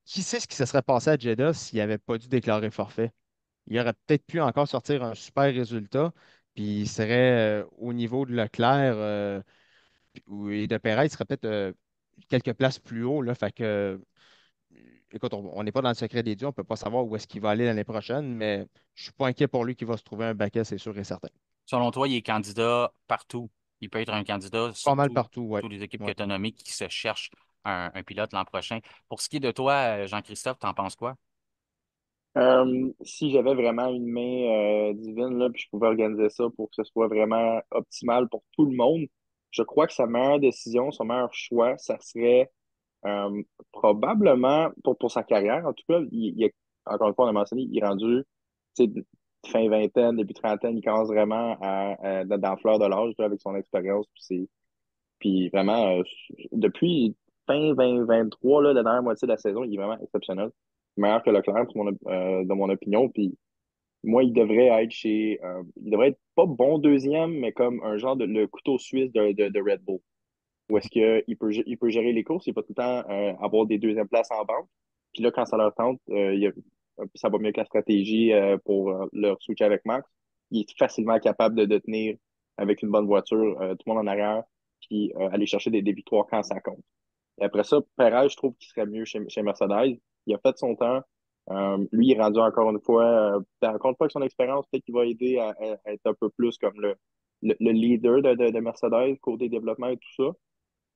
qui sait ce qui se serait passé à Jeddah s'il n'avait pas dû déclarer forfait? Il aurait peut-être pu encore sortir un super résultat, puis il serait au niveau de Leclerc et de Perez, il serait peut-être quelques places plus haut. Là, fait que, écoute, on n'est pas dans le secret des dieux, on ne peut pas savoir où est-ce qu'il va aller l'année prochaine, mais je suis pas inquiet pour lui qu'il va se trouver un baquet, c'est sûr et certain. Selon toi, il est candidat partout. Il peut être un candidat Pas sur mal partout, ouais. toutes les équipes que Ouais. tu as nommées qui se cherchent un pilote l'an prochain. Pour ce qui est de toi, Jean-Christophe, t'en penses quoi? Si j'avais vraiment une main divine, là, puis je pouvais organiser ça pour que ce soit vraiment optimal pour tout le monde, je crois que sa meilleure décision, son meilleur choix, ça serait probablement pour sa carrière. En tout cas, encore une fois, on a mentionné, il est rendu tu sais, fin vingtaine, début trentaine, il commence vraiment dans la fleur de l'âge là, avec son expérience. Puis vraiment, depuis fin 2023, là, la dernière moitié de la saison, il est vraiment exceptionnel. Meilleur que Leclerc, de mon opinion. Puis moi, il devrait être pas bon deuxième, mais comme un genre de le couteau suisse de Red Bull. Où est-ce il peut gérer les courses, il peut tout le temps avoir des deuxièmes places en banque. Puis là, quand ça leur tente, ça va mieux que la stratégie pour leur switch avec Max. Il est facilement capable de tenir avec une bonne voiture, tout le monde en arrière, puis aller chercher des victoires quand ça compte. Et après ça, Perez, je trouve qu'il serait mieux chez Mercedes. Il a fait son temps. Lui, il est rendu encore une fois, encore une fois, avec son expérience, peut-être qu'il va aider à être un peu plus comme le leader de Mercedes, côté développement et tout ça.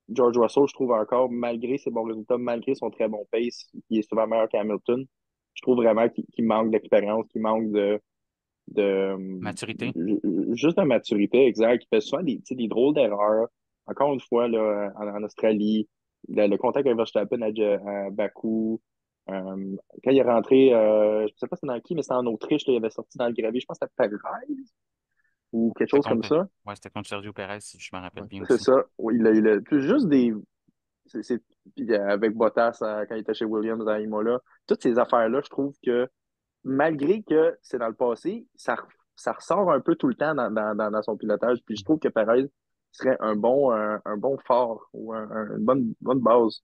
George Russell, je trouve encore, malgré ses bons résultats, malgré son très bon pace, il est souvent meilleur qu'Hamilton. Je trouve vraiment qu'il manque d'expérience, qu'il manque Maturité? juste de maturité, exact. Il fait souvent tu sais, des drôles d'erreurs. Encore une fois, là, en Australie, le contact avec Verstappen à Bakou. Quand il est rentré, je ne sais pas c'est dans qui, mais c'était en Autriche, là, il avait sorti dans le gravier, je pense que c'était Perez ou quelque C'était chose comme contre, ça. ouais, c'était contre Sergio Perez, si je me rappelle Ouais. bien C'est aussi. ça. Oui, juste des, puis avec Bottas quand il était chez Williams à Imola. Toutes ces affaires-là, je trouve que malgré que c'est dans le passé, ça ressort un peu tout le temps dans son pilotage. Puis je trouve que Perez serait un bon phare ou une bonne base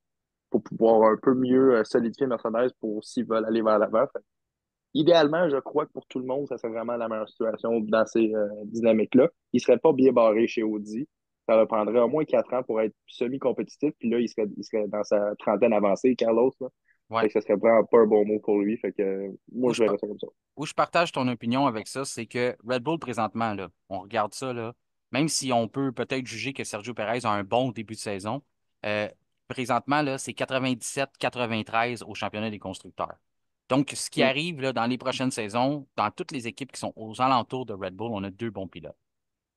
pour pouvoir un peu mieux solidifier Mercedes pour s'ils veulent aller vers l'avant. Idéalement, je crois que pour tout le monde, ça serait vraiment la meilleure situation dans ces dynamiques-là. Il ne serait pas bien barré chez Audi. Ça leur prendrait au moins 4 ans pour être semi-compétitif. Puis là, il serait dans sa trentaine avancée, Carlos. Là. Ouais. Fait que ça serait vraiment pas un bon mot pour lui. Fait que moi, Où je je, verrais ça comme ça. où je partage ton opinion avec ça, c'est que Red Bull, présentement, là, on regarde ça, là, même si on peut peut-être juger que Sergio Perez a un bon début de saison, euh, présentement, là, c'est 97-93 au championnat des constructeurs. Donc, ce qui Mm. arrive là, dans les prochaines saisons, dans toutes les équipes qui sont aux alentours de Red Bull, on a deux bons pilotes.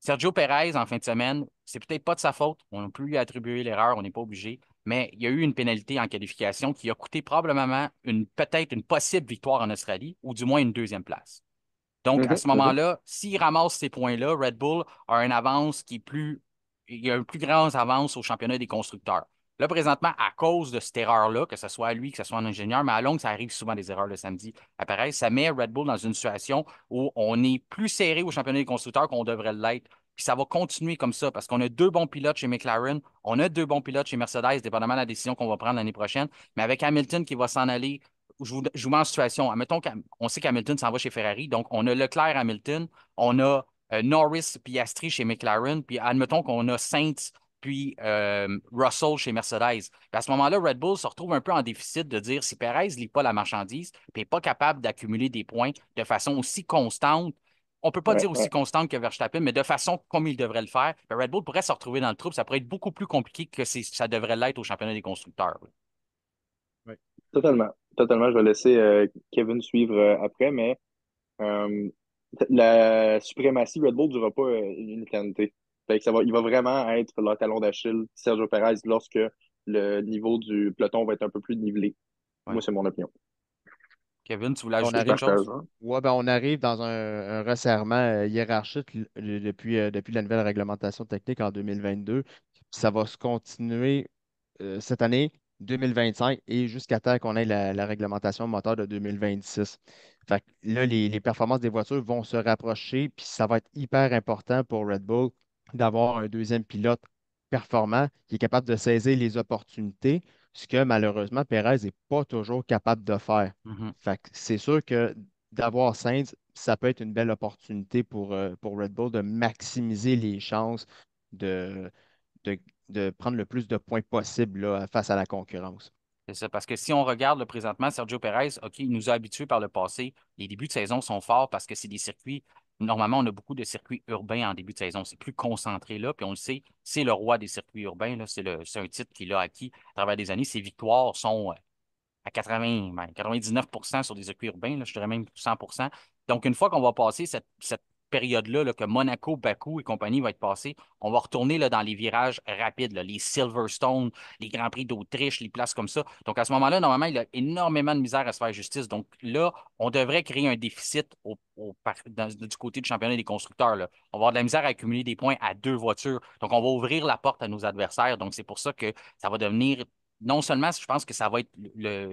Sergio Perez, en fin de semaine, c'est peut-être pas de sa faute. On n'a plus lui attribuer l'erreur, on n'est pas obligé. Mais il y a eu une pénalité en qualification qui a coûté probablement peut-être une possible victoire en Australie, ou du moins une deuxième place. Donc, à Mhm, ce mhm. moment-là, s'il ramasse ces points-là, Red Bull a une avance qui est plus. Il y a une plus grande avance au championnat des constructeurs. Là, présentement, à cause de cette erreur-là, que ce soit à lui, que ce soit un ingénieur, mais à longue, ça arrive souvent des erreurs le samedi. Pareil, ça met Red Bull dans une situation où on est plus serré au championnat des constructeurs qu'on devrait l'être. Puis ça va continuer comme ça parce qu'on a deux bons pilotes chez McLaren, on a deux bons pilotes chez Mercedes, dépendamment de la décision qu'on va prendre l'année prochaine. Mais avec Hamilton qui va s'en aller, je vous mets en situation. Admettons qu'on sait qu'Hamilton s'en va chez Ferrari, donc on a Leclerc Hamilton, on a Norris Piastri chez McLaren, puis admettons qu'on a Sainz puis Russell chez Mercedes. Puis à ce moment-là, Red Bull se retrouve un peu en déficit de dire si Perez ne lit pas la marchandise, puis n'est pas capable d'accumuler des points de façon aussi constante. On ne peut pas Ouais, dire aussi ouais. constante que Verstappen, mais de façon comme il devrait le faire, ben Red Bull pourrait se retrouver dans le trouble. Ça pourrait être beaucoup plus compliqué que ça devrait l'être au championnat des constructeurs. Oui. Totalement. Totalement. Je vais laisser Kevin suivre après, mais euh, la suprématie Red Bull ne durera pas une éternité. Fait que il va vraiment être leur talon d'Achille, Sergio Perez, lorsque le niveau du peloton va être un peu plus nivelé. Ouais. Moi, c'est mon opinion. Kevin, tu voulais On ajouter Je quelque arrive, partage, chose? hein. ouais, ben, on arrive dans un resserrement hiérarchique depuis la nouvelle réglementation technique en 2022. Ça va se continuer cette année, 2025, et jusqu'à temps qu'on ait la réglementation moteur de 2026. Fait que là, les performances des voitures vont se rapprocher, puis ça va être hyper important pour Red Bull d'avoir un deuxième pilote performant qui est capable de saisir les opportunités, ce que malheureusement Perez n'est pas toujours capable de faire. Mhm. Fait que c'est sûr que d'avoir Sainz, ça peut être une belle opportunité pour Red Bull de maximiser les chances de, de, de prendre le plus de points possible là, face à la concurrence. C'est ça, parce que si on regarde le présentement, Sergio Perez, OK, il nous a habitués par le passé. Les débuts de saison sont forts parce que c'est des circuits. Normalement, on a beaucoup de circuits urbains en début de saison. C'est plus concentré là, puis on le sait, c'est le roi des circuits urbains. Là. C'est un titre qu'il a acquis à travers des années. Ses victoires sont à 80, 99% sur des circuits urbains, là, je dirais même 100%. Donc, une fois qu'on va passer cette période-là, là, que Monaco, Bakou et compagnie va être passée, on va retourner là, dans les virages rapides, là, les Silverstone, les Grands Prix d'Autriche, les places comme ça. Donc, à ce moment-là, normalement, il a énormément de misère à se faire justice. Donc, là, on devrait créer un déficit du côté du championnat des constructeurs. Là. On va avoir de la misère à accumuler des points à deux voitures. Donc, on va ouvrir la porte à nos adversaires. Donc, c'est pour ça que ça va devenir non seulement, je pense que ça va être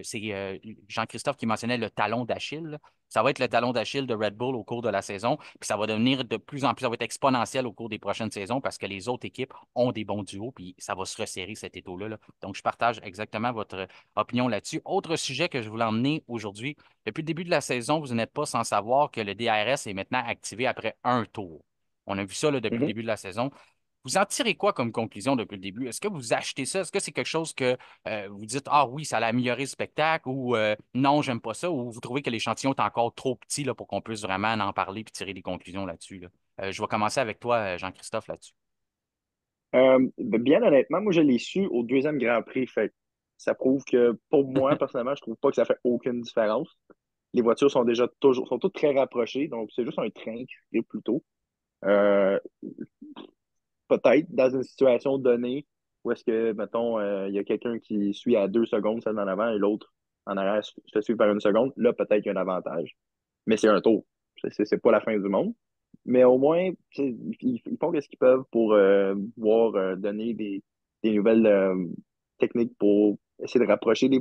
c'est Jean-Christophe qui mentionnait le talon d'Achille. Là. Ça va être le talon d'Achille de Red Bull au cours de la saison, puis ça va devenir de plus en plus, ça va être exponentiel au cours des prochaines saisons parce que les autres équipes ont des bons duos, puis ça va se resserrer cet étau-là. Là. Donc, je partage exactement votre opinion là-dessus. Autre sujet que je voulais emmener aujourd'hui, depuis le début de la saison, vous n'êtes pas sans savoir que le DRS est maintenant activé après un tour. On a vu ça là, depuis le Mhm. début de la saison. Vous en tirez quoi comme conclusion depuis le début? Est-ce que vous achetez ça? Est-ce que c'est quelque chose que vous dites, ah oui, ça a amélioré le spectacle ou non, j'aime pas ça, ou vous trouvez que l'échantillon est encore trop petit là, pour qu'on puisse vraiment en parler et tirer des conclusions là-dessus, là? Je vais commencer avec toi, Jean-Christophe, là-dessus. Bien honnêtement, moi, je l'ai su au deuxième Grand Prix. Fait que ça prouve que, pour moi, personnellement, je trouve pas que ça fait aucune différence. Les voitures sont déjà toujours, sont toutes très rapprochées, donc c'est juste un train qui fait plutôt. Euh, Peut-être dans une situation donnée où est-ce que, mettons, il y a quelqu'un qui suit à 2 secondes, celle en avant, et l'autre en arrière se te suit par 1 seconde, là, peut-être qu'il y a un avantage. Mais c'est un tour. C'est pas la fin du monde. Mais au moins, tu sais, ils font ce qu'ils peuvent pour pouvoir donner des nouvelles techniques pour essayer de rapprocher les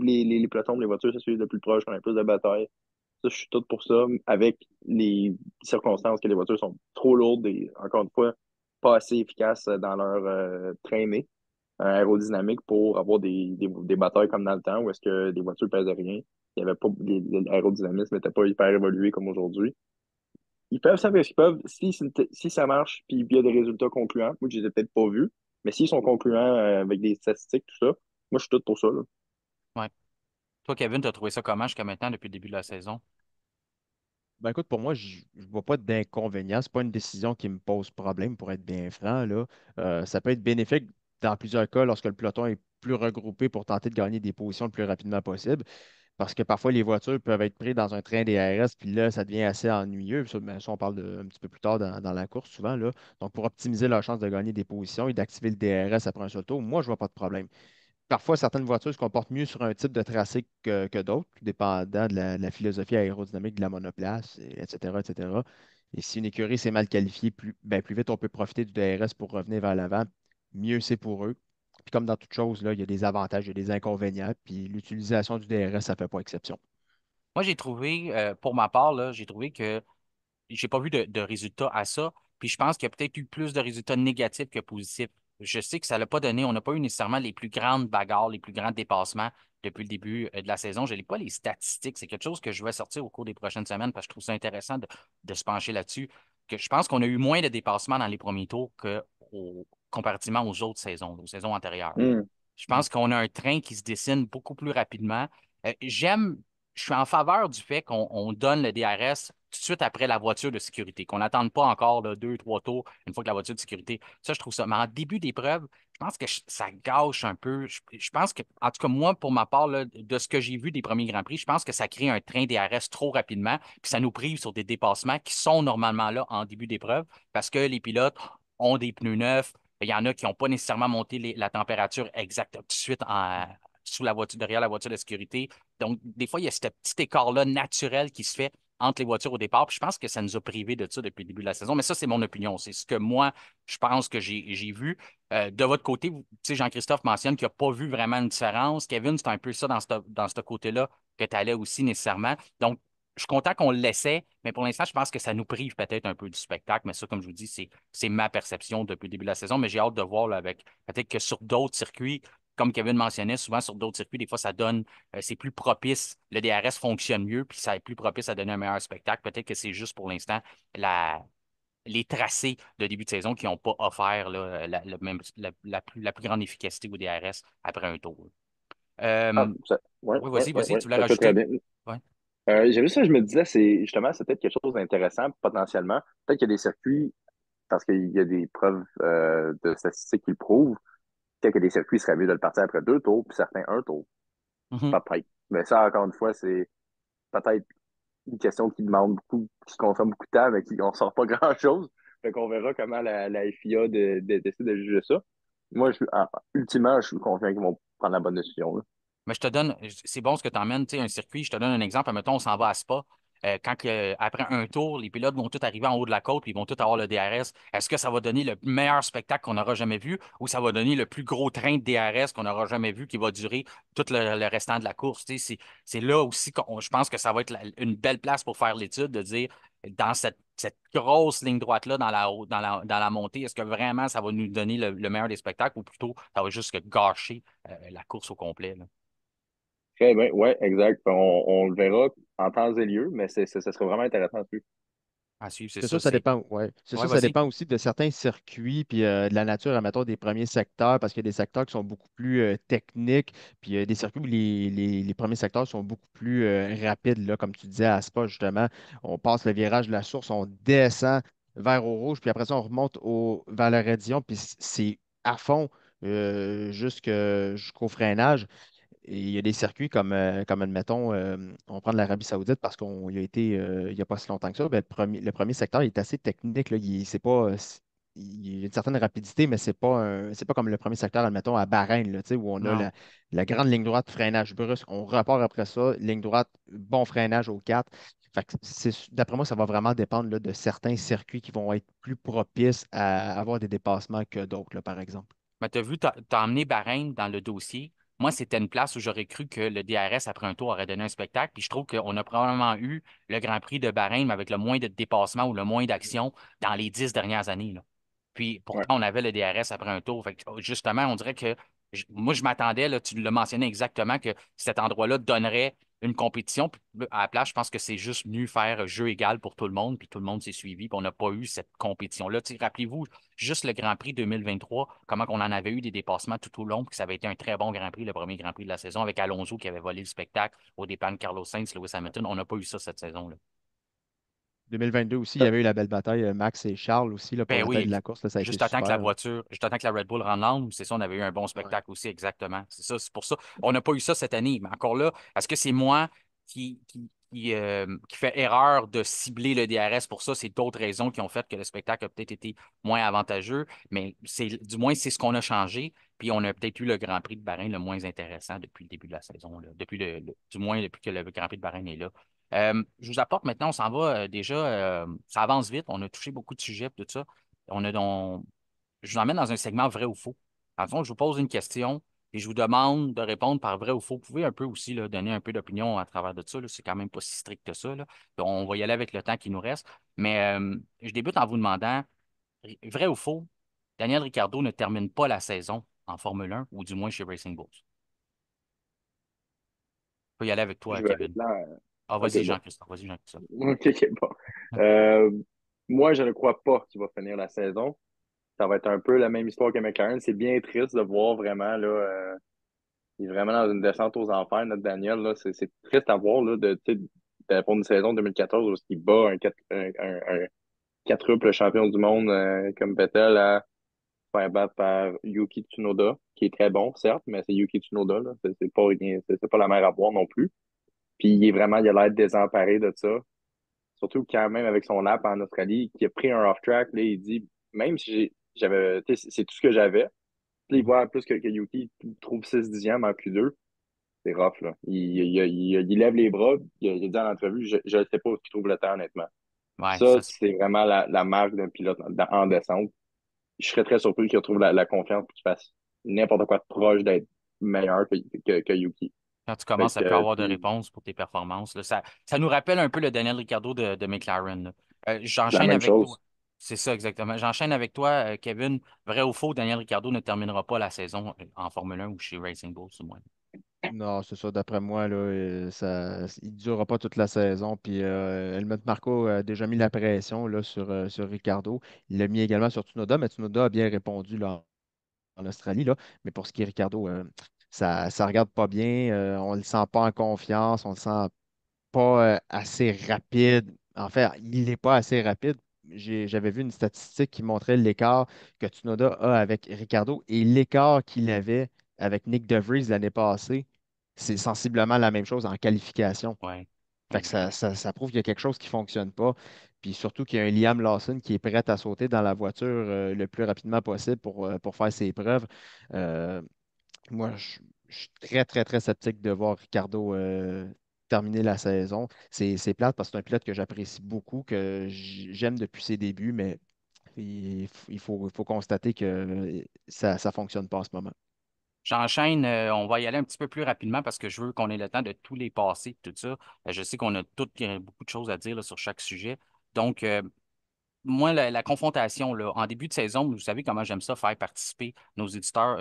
pelotons, les voitures, s'assurer de plus proche, qu'on ait plus de bataille. Ça, je suis tout pour ça, avec les circonstances que les voitures sont trop lourdes et, encore une fois, pas assez efficaces dans leur traînée aérodynamique pour avoir des batailles comme dans le temps où est-ce que les voitures ne pesaient rien. Il y avait pas, l'aérodynamisme n'était pas hyper évolué comme aujourd'hui. Ils peuvent savoir ce qu'ils peuvent. Si ça marche, puis il y a des résultats concluants, moi, je les ai peut-être pas vus, mais s'ils sont concluants avec des statistiques, tout ça, moi, je suis tout pour ça, là. Ouais. Toi, Kevin, tu as trouvé ça comment jusqu'à maintenant depuis le début de la saison? Ben écoute, pour moi, je ne vois pas d'inconvénient. Ce n'est pas une décision qui me pose problème, pour être bien franc, là. Ça peut être bénéfique dans plusieurs cas lorsque le peloton est plus regroupé pour tenter de gagner des positions le plus rapidement possible. parce que parfois les voitures peuvent être prises dans un train DRS, puis là, ça devient assez ennuyeux. Ça, ben, ça, on parle un petit peu plus tard dans la course, souvent, là. Donc, pour optimiser leur chance de gagner des positions et d'activer le DRS après un seul tour, moi, je vois pas de problème. Parfois, certaines voitures se comportent mieux sur un type de tracé que d'autres, tout dépendant de la philosophie aérodynamique de la monoplace, etc., etc. Et si une écurie s'est mal qualifiée, plus vite on peut profiter du DRS pour revenir vers l'avant, mieux c'est pour eux. Puis comme dans toute chose, là, il y a des avantages, il y a des inconvénients, puis l'utilisation du DRS, ça ne fait pas exception. Moi, j'ai trouvé, pour ma part, là, j'ai trouvé que j'ai pas vu de résultats à ça. Puis je pense qu'il y a peut-être eu plus de résultats négatifs que positifs. Je sais que ça l'a pas donné. On n'a pas eu nécessairement les plus grandes bagarres, les plus grands dépassements depuis le début de la saison. Je n'ai pas les statistiques. C'est quelque chose que je vais sortir au cours des prochaines semaines parce que je trouve ça intéressant de se pencher là-dessus. Que je pense qu'on a eu moins de dépassements dans les premiers tours comparativement aux autres saisons, aux saisons antérieures. Hmm. Je pense qu'on a un train qui se dessine beaucoup plus rapidement. J'aime, je suis en faveur du fait qu'on donne le DRS tout de suite après la voiture de sécurité, qu'on n'attende pas encore là, deux, trois tours une fois que la voiture de sécurité. Ça, je trouve ça. Mais en début d'épreuve, je pense que ça gâche un peu. Je pense que, en tout cas, moi, pour ma part, là, de ce que j'ai vu des premiers Grands Prix, je pense que ça crée un train DRS trop rapidement, puis ça nous prive sur des dépassements qui sont normalement là en début d'épreuve parce que les pilotes ont des pneus neufs. Il y en a qui n'ont pas nécessairement monté la température exacte tout de suite sous la voiture, derrière la voiture de sécurité. Donc, des fois, il y a ce petit écart-là naturel qui se fait entre les voitures au départ. Puis je pense que ça nous a privés de ça depuis le début de la saison. Mais ça, c'est mon opinion. C'est ce que moi, je pense que j'ai vu. De votre côté, tu sais, Jean-Christophe mentionne qu'il n'a pas vu vraiment une différence. Kevin, c'est un peu ça dans ce côté-là que tu allais aussi nécessairement. Donc, je suis content qu'on le laissait, mais pour l'instant, je pense que ça nous prive peut-être un peu du spectacle. Mais ça, comme je vous dis, c'est ma perception depuis le début de la saison. Mais j'ai hâte de voir là, avec peut-être que sur d'autres circuits, comme Kevin mentionnait, souvent sur d'autres circuits, des fois, ça donne, c'est plus propice, le DRS fonctionne mieux, puis ça est plus propice à donner un meilleur spectacle. Peut-être que c'est juste pour l'instant les tracés de début de saison qui n'ont pas offert là, la plus grande efficacité au DRS après un tour. Ah, ouais, Oui, ouais, vas-y, ouais, vas-y, ouais, tu voulais ça fait très rajouter? bien. Oui. J'ai vu ça, je me disais, c'est peut-être quelque chose d'intéressant potentiellement. Peut-être qu'il y a des circuits, parce qu'il y a des preuves de statistiques qui le prouvent, peut-être que des circuits seraient mieux de le partir après deux tours, puis certains un tour. Mhm. Peut-être. Mais ça, encore une fois, c'est peut-être une question qui demande beaucoup, qui consomme beaucoup de temps, mais qui on sort pas grand-chose. Fait qu'on verra comment la FIA décide de juger ça. Moi, ultimement, je suis confiant qu'ils vont prendre la bonne décision, là. Mais je te donne, c'est bon ce que tu emmènes, tu sais, un circuit, je te donne un exemple. Admettons, on s'en va à Spa. Après un tour, les pilotes vont tous arriver en haut de la côte, puis ils vont tous avoir le DRS. Est-ce que ça va donner le meilleur spectacle qu'on aura jamais vu ou ça va donner le plus gros train de DRS qu'on aura jamais vu qui va durer tout le restant de la course? Tu sais, c'est là aussi que je pense que ça va être une belle place pour faire l'étude, de dire dans cette grosse ligne droite-là dans la montée, est-ce que vraiment ça va nous donner le meilleur des spectacles ou plutôt ça va juste que gâcher la course au complet, là? Très bien, ouais, exact. On le verra en temps et lieu, mais ça serait vraiment intéressant à suivre. À suivre, c'est C'est ça, sûr, ça c'est. dépend, ouais. C'est Ouais, sûr, ça vas-y. dépend aussi de certains circuits, puis de la nature, admettons, des premiers secteurs, parce qu'il y a des secteurs qui sont beaucoup plus techniques, puis il y a des circuits où les premiers secteurs sont beaucoup plus rapides, là, comme tu disais à Spa, justement. On passe le virage de la source, on descend vers au rouge, puis après ça, on remonte vers le radillon, puis c'est à fond jusqu'au freinage. Et il y a des circuits comme admettons, on prend de l'Arabie Saoudite parce qu'on y a été il n'y a pas si longtemps que ça. Ben, le premier secteur il est assez technique. Là. C'est pas, il y a une certaine rapidité, mais c'est pas comme le premier secteur, admettons, à Bahreïn, là, tu sais, où on a Non. la grande ligne droite, freinage brusque. On repart après ça, ligne droite, bon freinage au 4. Fait que d'après moi, ça va vraiment dépendre là, de certains circuits qui vont être plus propices à avoir des dépassements que d'autres, là, par exemple. Mais tu as vu, tu as emmené Bahreïn dans le dossier. Moi, c'était une place où j'aurais cru que le DRS, après un tour, aurait donné un spectacle. Puis je trouve qu'on a probablement eu le Grand Prix de Bahreïn, mais avec le moins de dépassements ou le moins d'action dans les 10 dernières années, là. Puis Ouais. pourtant, on avait le DRS après un tour. Fait que, justement, on dirait que moi, je m'attendais, là, tu l'as mentionné exactement, que cet endroit-là donnerait une compétition. Puis, à la place, je pense que c'est juste venu faire jeu égal pour tout le monde, puis tout le monde s'est suivi, puis on n'a pas eu cette compétition-là. Tu sais, rappelez-vous, juste le Grand Prix 2023, comment on en avait eu des dépassements tout au long, puis que ça avait été un très bon Grand Prix, le premier Grand Prix de la saison, avec Alonso qui avait volé le spectacle au départ de Carlos Sainz, Lewis Hamilton. On n'a pas eu ça cette saison-là. 2022 aussi, il y avait eu la belle bataille Max et Charles aussi là, pour Ben la tête de oui, la course. Là, ça a été juste attends que la super. Là. voiture, juste attends que la Red Bull rende l'âme, c'est ça, on avait eu un bon Ouais. spectacle aussi, exactement. C'est ça, c'est pour ça. On n'a pas eu ça cette année, mais encore là, est-ce que c'est moi qui fait erreur de cibler le DRS pour ça? C'est d'autres raisons qui ont fait que le spectacle a peut-être été moins avantageux, mais du moins, c'est ce qu'on a changé. Puis on a peut-être eu le Grand Prix de Bahreïn le moins intéressant depuis le début de la saison, là. Du moins depuis que le Grand Prix de Bahreïn est là. Je vous apporte maintenant, on s'en va déjà, ça avance vite, on a touché beaucoup de sujets, tout ça. Je vous emmène dans un segment vrai ou faux. En fond, je vous pose une question et je vous demande de répondre par vrai ou faux. Vous pouvez un peu aussi là, donner un peu d'opinion à travers de ça. Là. C'est quand même pas si strict que ça. Là. Donc, on va y aller avec le temps qui nous reste. Mais je débute en vous demandant, vrai ou faux, Daniel Ricciardo ne termine pas la saison en Formule 1 ou du moins chez Racing Bulls. Je peux y aller avec toi, Je vais aller Kevin. là. Ah, OK, vas-y, bon. Jean-Christophe. Vas-y, Jean-Christophe. OK, OK, bon. Euh, Moi, je ne crois pas qu'il va finir la saison. Ça va être un peu la même histoire que McLaren. C'est bien triste de voir vraiment, là, il est vraiment dans une descente aux enfers, notre Daniel. Là. C'est triste à voir, là, tu sais, pour une saison 2014 où il bat un quadruple champion du monde comme Vettel à se faire battre par Yuki Tsunoda, qui est très bon, certes, mais c'est Yuki Tsunoda, là. C'est pas la mer à boire non plus. Puis il a l'air désemparé de ça. Surtout quand même avec son lap en Australie, qui a pris un off-track, là, il dit, même si j'avais, tu sais, c'est tout ce que j'avais. Puis il Mhm. voit plus que Yuki trouve 6 dixièmes en Q2. C'est rough, là. Il lève les bras, il a dit en entrevue, je ne sais pas où il trouve le temps, honnêtement. Ouais, Ça, ça, c'est vraiment la marque d'un pilote en descente. Je serais très surpris qu'il retrouve la confiance et qu'il fasse n'importe quoi de proche d'être meilleur que Yuki. quand tu Fait commences à plus que avoir de c'est réponses pour tes performances, là, ça nous rappelle un peu le Daniel Ricciardo de McLaren. Là. la J'enchaîne même avec toi. chose. C'est ça, exactement. J'enchaîne avec toi, Kevin. Vrai ou faux, Daniel Ricciardo ne terminera pas la saison en Formule 1 ou chez Racing Bulls, du moins. Non, c'est ça, d'après moi, là, il ne durera pas toute la saison. Puis Helmut Marko a déjà mis la pression là, sur Ricardo. Il l'a mis également sur Tsunoda, mais Tsunoda a bien répondu là, en Australie. Là. Mais pour ce qui est Ricardo, ça ne regarde pas bien. On ne le sent pas en confiance. On ne le sent pas assez rapide. En fait, il n'est pas assez rapide. J'avais vu une statistique qui montrait l'écart que Tsunoda a avec Ricardo et l'écart qu'il avait avec Nick DeVries l'année passée. C'est sensiblement la même chose en qualification. Ouais, Fait que exact. ça prouve qu'il y a quelque chose qui ne fonctionne pas. Puis surtout qu'il y a un Liam Lawson qui est prêt à sauter dans la voiture le plus rapidement possible pour faire ses preuves. Euh, moi, je suis très, très, très sceptique de voir Ricardo terminer la saison. C'est plate parce que c'est un pilote que j'apprécie beaucoup, que j'aime depuis ses débuts, mais il faut constater que ça ne fonctionne pas en ce moment. J'enchaîne, on va y aller un petit peu plus rapidement parce que je veux qu'on ait le temps de tous les passer, tout ça. Je sais qu'on a beaucoup de choses à dire là, sur chaque sujet. Donc, moi, la confrontation, là, en début de saison, vous savez comment j'aime ça, faire participer nos auditeurs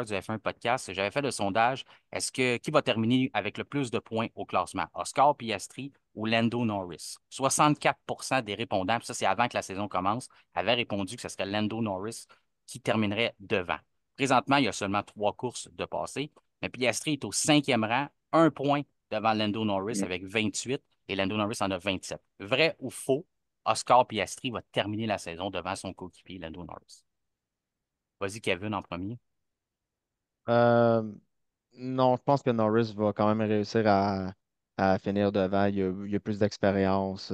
du F1 Podcast. J'avais fait le sondage. Qui va terminer avec le plus de points au classement? Oscar Piastri ou Lando Norris? 64% des répondants, puis ça, c'est avant que la saison commence, avaient répondu que ce serait Lando Norris qui terminerait devant. Présentement, il y a seulement 3 courses de passé, mais Piastri est au 5e rang, 1 point devant Lando Norris Mm. avec 28 et Lando Norris en a 27. Vrai ou faux? Oscar Piastri va terminer la saison devant son coéquipier Lando Norris. Vas-y, Kevin, en premier. Euh, non, je pense que Norris va quand même réussir à finir devant. Il a plus d'expérience.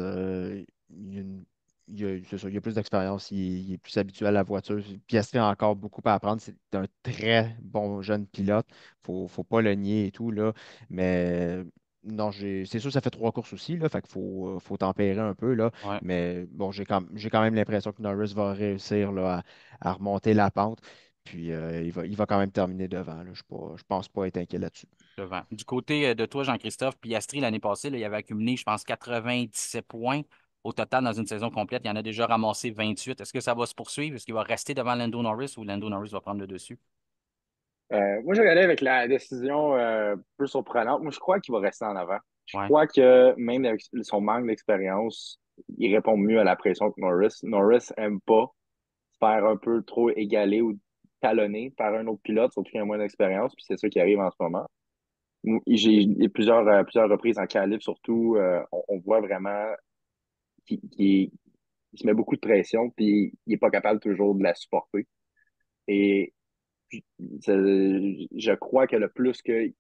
C'est ça, il a plus d'expérience. Il est plus habitué à la voiture. Piastri a encore beaucoup à apprendre. C'est un très bon jeune pilote. Faut pas le nier et tout, là. Mais non, c'est sûr que ça fait 3 courses aussi, là. Fait qu'il faut tempérer un peu, là. Ouais, Mais bon, j'ai quand même l'impression que Norris va réussir là, à remonter la pente. Puis il va quand même terminer devant. Là. Je pense pas être inquiet là-dessus. devant. Du côté de toi, Jean-Christophe, Piastri, l'année passée, là, il avait accumulé, je pense, 97 points au total dans une saison complète. Il en a déjà ramassé 28. Est-ce que ça va se poursuivre? Est-ce qu'il va rester devant Lando Norris ou Lando Norris va prendre le dessus? Moi, je vais aller avec la décision peu surprenante. Moi, je crois qu'il va rester en avant. Je Ouais, crois que même avec son manque d'expérience, il répond mieux à la pression que Norris. Norris aime pas se faire un peu trop égaler ou talonner par un autre pilote, surtout qu'il a moins d'expérience, puis c'est ça qui arrive en ce moment. J'ai plusieurs reprises en qualif, surtout, on voit vraiment il se met beaucoup de pression, puis il n'est pas capable toujours de la supporter. Et je crois que le plus que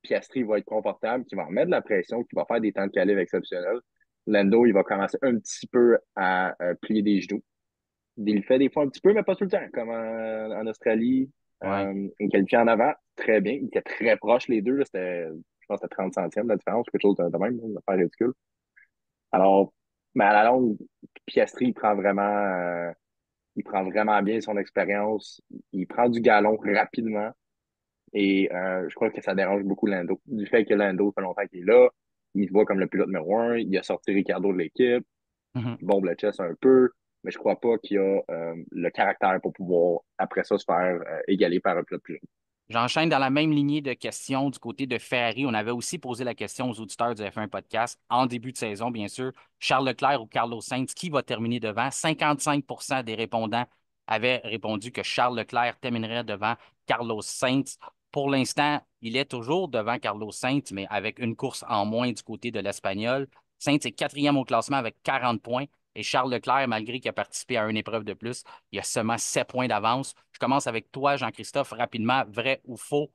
Piastri va être confortable, qu'il va remettre de la pression, qu'il va faire des temps de calibre exceptionnels, Lando, il va commencer un petit peu à plier des genoux. Il le fait des fois un petit peu, mais pas tout le temps, comme en Australie. Ouais. Il qualifié en avant, très bien. Il était très proche, les deux. Là, je pense que c'était 30 centièmes la différence, quelque chose de même, une affaire ridicule. Alors, mais à la longue, Piastri, il prend vraiment bien son expérience. Il prend du galon rapidement. Et je crois que ça dérange beaucoup Lando. Du fait que Lando fait longtemps qu'il est là, il se voit comme le pilote numéro un, il a sorti Ricardo de l'équipe, Mhm. il bombe le chest un peu, mais je crois pas qu'il a le caractère pour pouvoir, après ça, se faire égaler par un pilote plus jeune. J'enchaîne dans la même lignée de questions du côté de Ferrari. On avait aussi posé la question aux auditeurs du F1 Podcast en début de saison, bien sûr. Charles Leclerc ou Carlos Sainz, qui va terminer devant? 55% des répondants avaient répondu que Charles Leclerc terminerait devant Carlos Sainz. Pour l'instant, il est toujours devant Carlos Sainz, mais avec une course en moins du côté de l'Espagnol. Sainz est quatrième au classement avec 40 points. Et Charles Leclerc, malgré qu'il a participé à une épreuve de plus, il y a seulement 7 points d'avance. Je commence avec toi, Jean-Christophe, rapidement, vrai ou faux.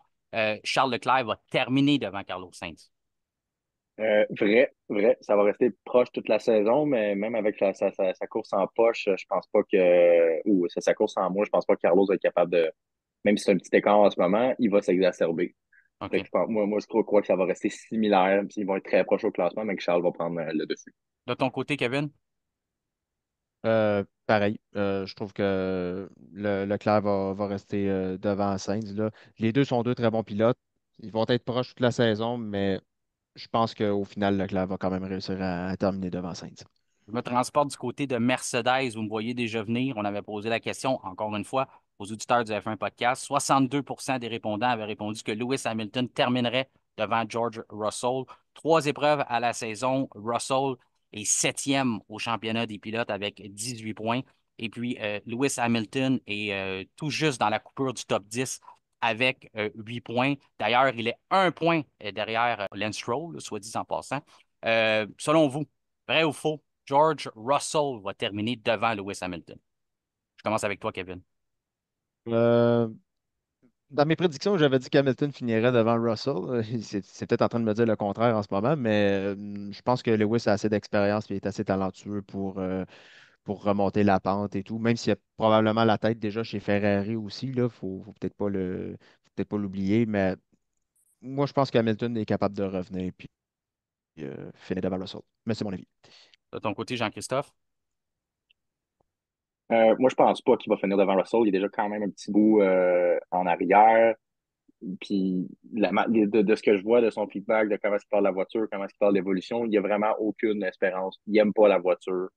Charles Leclerc va terminer devant Carlos Sainz. Vrai, ça va rester proche toute la saison, mais même avec sa course en poche, je pense pas que, ou sa course en moins, je pense pas que Carlos va être capable de, même si c'est un petit écart en ce moment, il va s'exacerber. Fait que OK. moi, je crois que ça va rester similaire, puis ils vont être très proches au classement, mais que Charles va prendre le dessus. De ton côté, Kevin? Pareil, je trouve que Leclerc va rester devant Sainz, là. Les deux sont deux très bons pilotes. Ils vont être proches toute la saison, mais je pense qu'au final, Leclerc va quand même réussir à terminer devant Sainz. Je me transporte du côté de Mercedes. Vous me voyez déjà venir. On avait posé la question, encore une fois, aux auditeurs du F1 Podcast. 62% des répondants avaient répondu que Lewis Hamilton terminerait devant George Russell. Trois épreuves à la saison. Russell est septième au championnat des pilotes avec 18 points. Et puis, Lewis Hamilton est tout juste dans la coupure du top 10 avec 8 points. D'ailleurs, il est un point derrière Lance Stroll, soit dit en passant. Selon vous, vrai ou faux? George Russell va terminer devant Lewis Hamilton. Je commence avec toi, Kevin. Euh, Dans mes prédictions, j'avais dit qu'Hamilton finirait devant Russell. C'est peut-être en train de me dire le contraire en ce moment, mais je pense que Lewis a assez d'expérience et est assez talentueux pour remonter la pente et tout. Même s'il a probablement la tête déjà chez Ferrari aussi, là, faut peut-être pas faut peut-être pas l'oublier, mais moi, je pense qu'Hamilton est capable de revenir puis finir devant Russell. Mais c'est mon avis. De ton côté, Jean-Christophe? Moi, je pense pas qu'il va finir devant Russell. Il est déjà quand même un petit bout en arrière. Puis de ce que je vois de son feedback, de comment il parle de la voiture, comment il parle d'évolution, il n'y a vraiment aucune espérance. Il n'aime pas la voiture.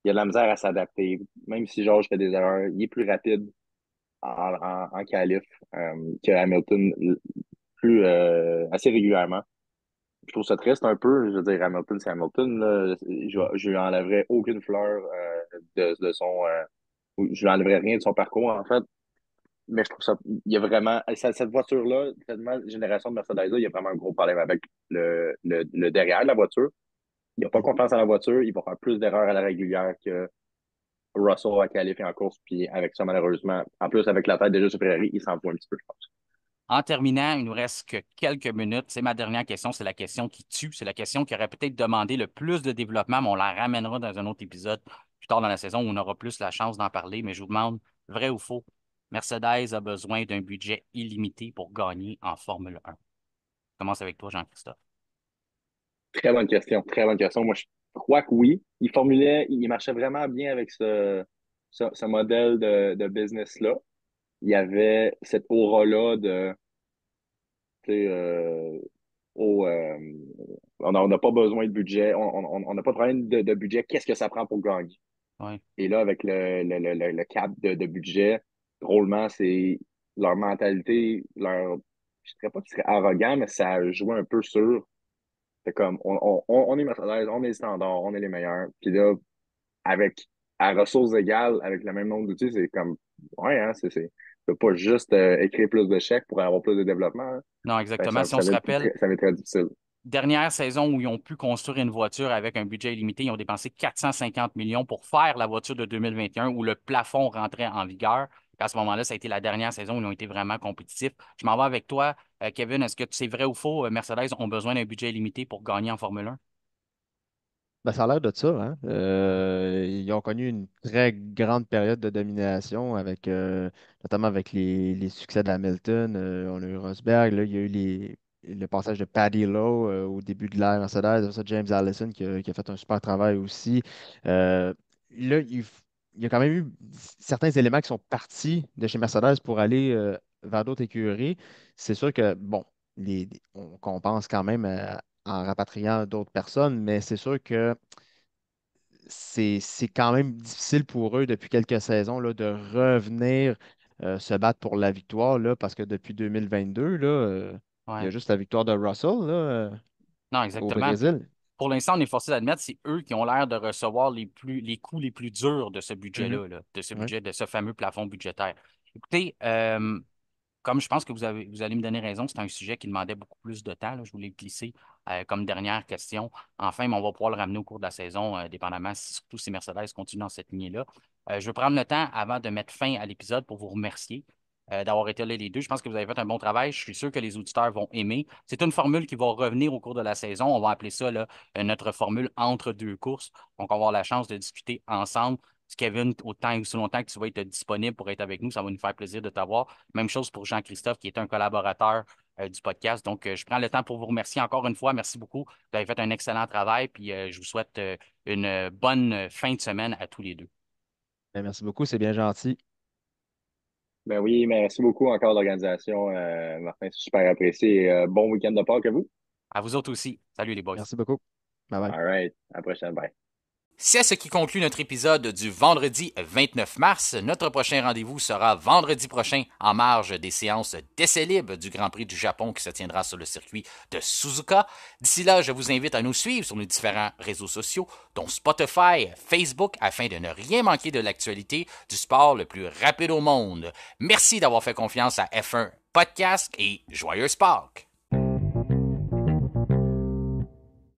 Il a de la misère à s'adapter. Même si George fait des erreurs, il est plus rapide en qualif que Hamilton plus assez régulièrement. Je trouve ça triste un peu. Je veux dire, Hamilton, c'est Hamilton. Là. Je lui enlèverais aucune fleur de son. Je lui enlèverais rien de son parcours, en fait. Mais je trouve ça. Il y a vraiment. Cette voiture-là, cette nouvelle génération de Mercedes-là, il y a vraiment un gros problème avec le derrière de la voiture. Il n'a pas confiance en la voiture. Il va faire plus d'erreurs à la régulière que Russell a qualifié en course. Puis avec ça, malheureusement, en plus, avec la tête déjà sur Ferrari, il s'en fout un petit peu, je pense. En terminant, il nous reste que quelques minutes. C'est ma dernière question. C'est la question qui tue. C'est la question qui aurait peut-être demandé le plus de développement, mais on la ramènera dans un autre épisode plus tard dans la saison où on aura plus la chance d'en parler. Mais je vous demande, vrai ou faux, Mercedes a besoin d'un budget illimité pour gagner en Formule 1. Je commence avec toi, Jean-Christophe. Très bonne question. Très bonne question. Moi, je crois que oui. Il marchait vraiment bien avec ce modèle de business-là. Il y avait cette aura-là de, tu sais, au, on n'a pas besoin de budget, on n'a pas de problème de budget. Qu'est-ce que ça prend pour gagner? Oui. Et là, avec le cap de budget, drôlement, c'est leur mentalité, je ne dirais pas qu'ils seraient arrogants, mais ça a joué un peu sur. C'est comme, on est Mercedes, on est les standards, on est les meilleurs. Puis là, avec, à ressources égales, avec le même nombre d'outils, c'est comme, ouais, hein, tu peux pas juste écrire plus de chèques pour avoir plus de développement. Hein. Non, Ben, exactement. Si on se va être rappelle, ça va être très difficile. dernière saison où ils ont pu construire une voiture avec un budget illimité, ils ont dépensé 450 millions pour faire la voiture de 2021 où le plafond rentrait en vigueur. À ce moment-là, ça a été la dernière saison où ils ont été vraiment compétitifs. Je m'en vais avec toi, Kevin. Est-ce que c'est vrai ou faux, Mercedes ont besoin d'un budget illimité pour gagner en Formule 1? Ben, ça a l'air de ça, hein. Ils ont connu une très grande période de domination notamment avec les succès d'Hamilton. On a eu Rosberg, là, il y a eu le passage de Paddy Lowe au début de l'ère Mercedes, après ça, James Allison qui a fait un super travail aussi. Là, il y a quand même eu certains éléments qui sont partis de chez Mercedes pour aller vers d'autres écuries. C'est sûr que, bon, on compense quand même en rapatriant d'autres personnes, mais c'est sûr que c'est quand même difficile pour eux depuis quelques saisons là, de revenir se battre pour la victoire là, parce que depuis 2022, là, il y a Ouais. juste la victoire de Russell là, Non, au exactement. Puis Brésil. pour l'instant, on est forcé d'admettre, c'est eux qui ont l'air de recevoir les coûts les plus durs de ce Mhm. budget-là, là, de ce Ouais. budget, de ce fameux plafond budgétaire. Écoutez, comme je pense que vous allez me donner raison, c'est un sujet qui demandait beaucoup plus de temps, là. Je voulais le glisser comme dernière question. Enfin, mais on va pouvoir le ramener au cours de la saison, dépendamment, surtout si Mercedes continue dans cette lignée-là. Je vais prendre le temps avant de mettre fin à l'épisode pour vous remercier d'avoir été là les deux. Je pense que vous avez fait un bon travail. Je suis sûr que les auditeurs vont aimer. C'est une formule qui va revenir au cours de la saison. On va appeler ça là, notre formule entre deux courses. Donc, on va avoir la chance de discuter ensemble. Kevin, autant et aussi longtemps que tu vas être disponible pour être avec nous, ça va nous faire plaisir de t'avoir. Même chose pour Jean-Christophe, qui est un collaborateur du podcast. Donc, je prends le temps pour vous remercier encore une fois. Merci beaucoup. Vous avez fait un excellent travail. Puis, je vous souhaite une bonne fin de semaine à tous les deux. Ben, merci beaucoup, c'est bien gentil. Ben oui, merci beaucoup encore l'organisation, Martin, c'est super apprécié. Bon week-end de Pâques à vous. À vous autres aussi. Salut les boys. Merci beaucoup. Bye bye. All right, à la prochaine, bye. C'est ce qui conclut notre épisode du vendredi 29 mars. Notre prochain rendez-vous sera vendredi prochain en marge des séances d'essais libres du Grand Prix du Japon qui se tiendra sur le circuit de Suzuka. D'ici là, je vous invite à nous suivre sur nos différents réseaux sociaux, dont Spotify, Facebook, afin de ne rien manquer de l'actualité du sport le plus rapide au monde. Merci d'avoir fait confiance à F1 Podcast et joyeux Spark!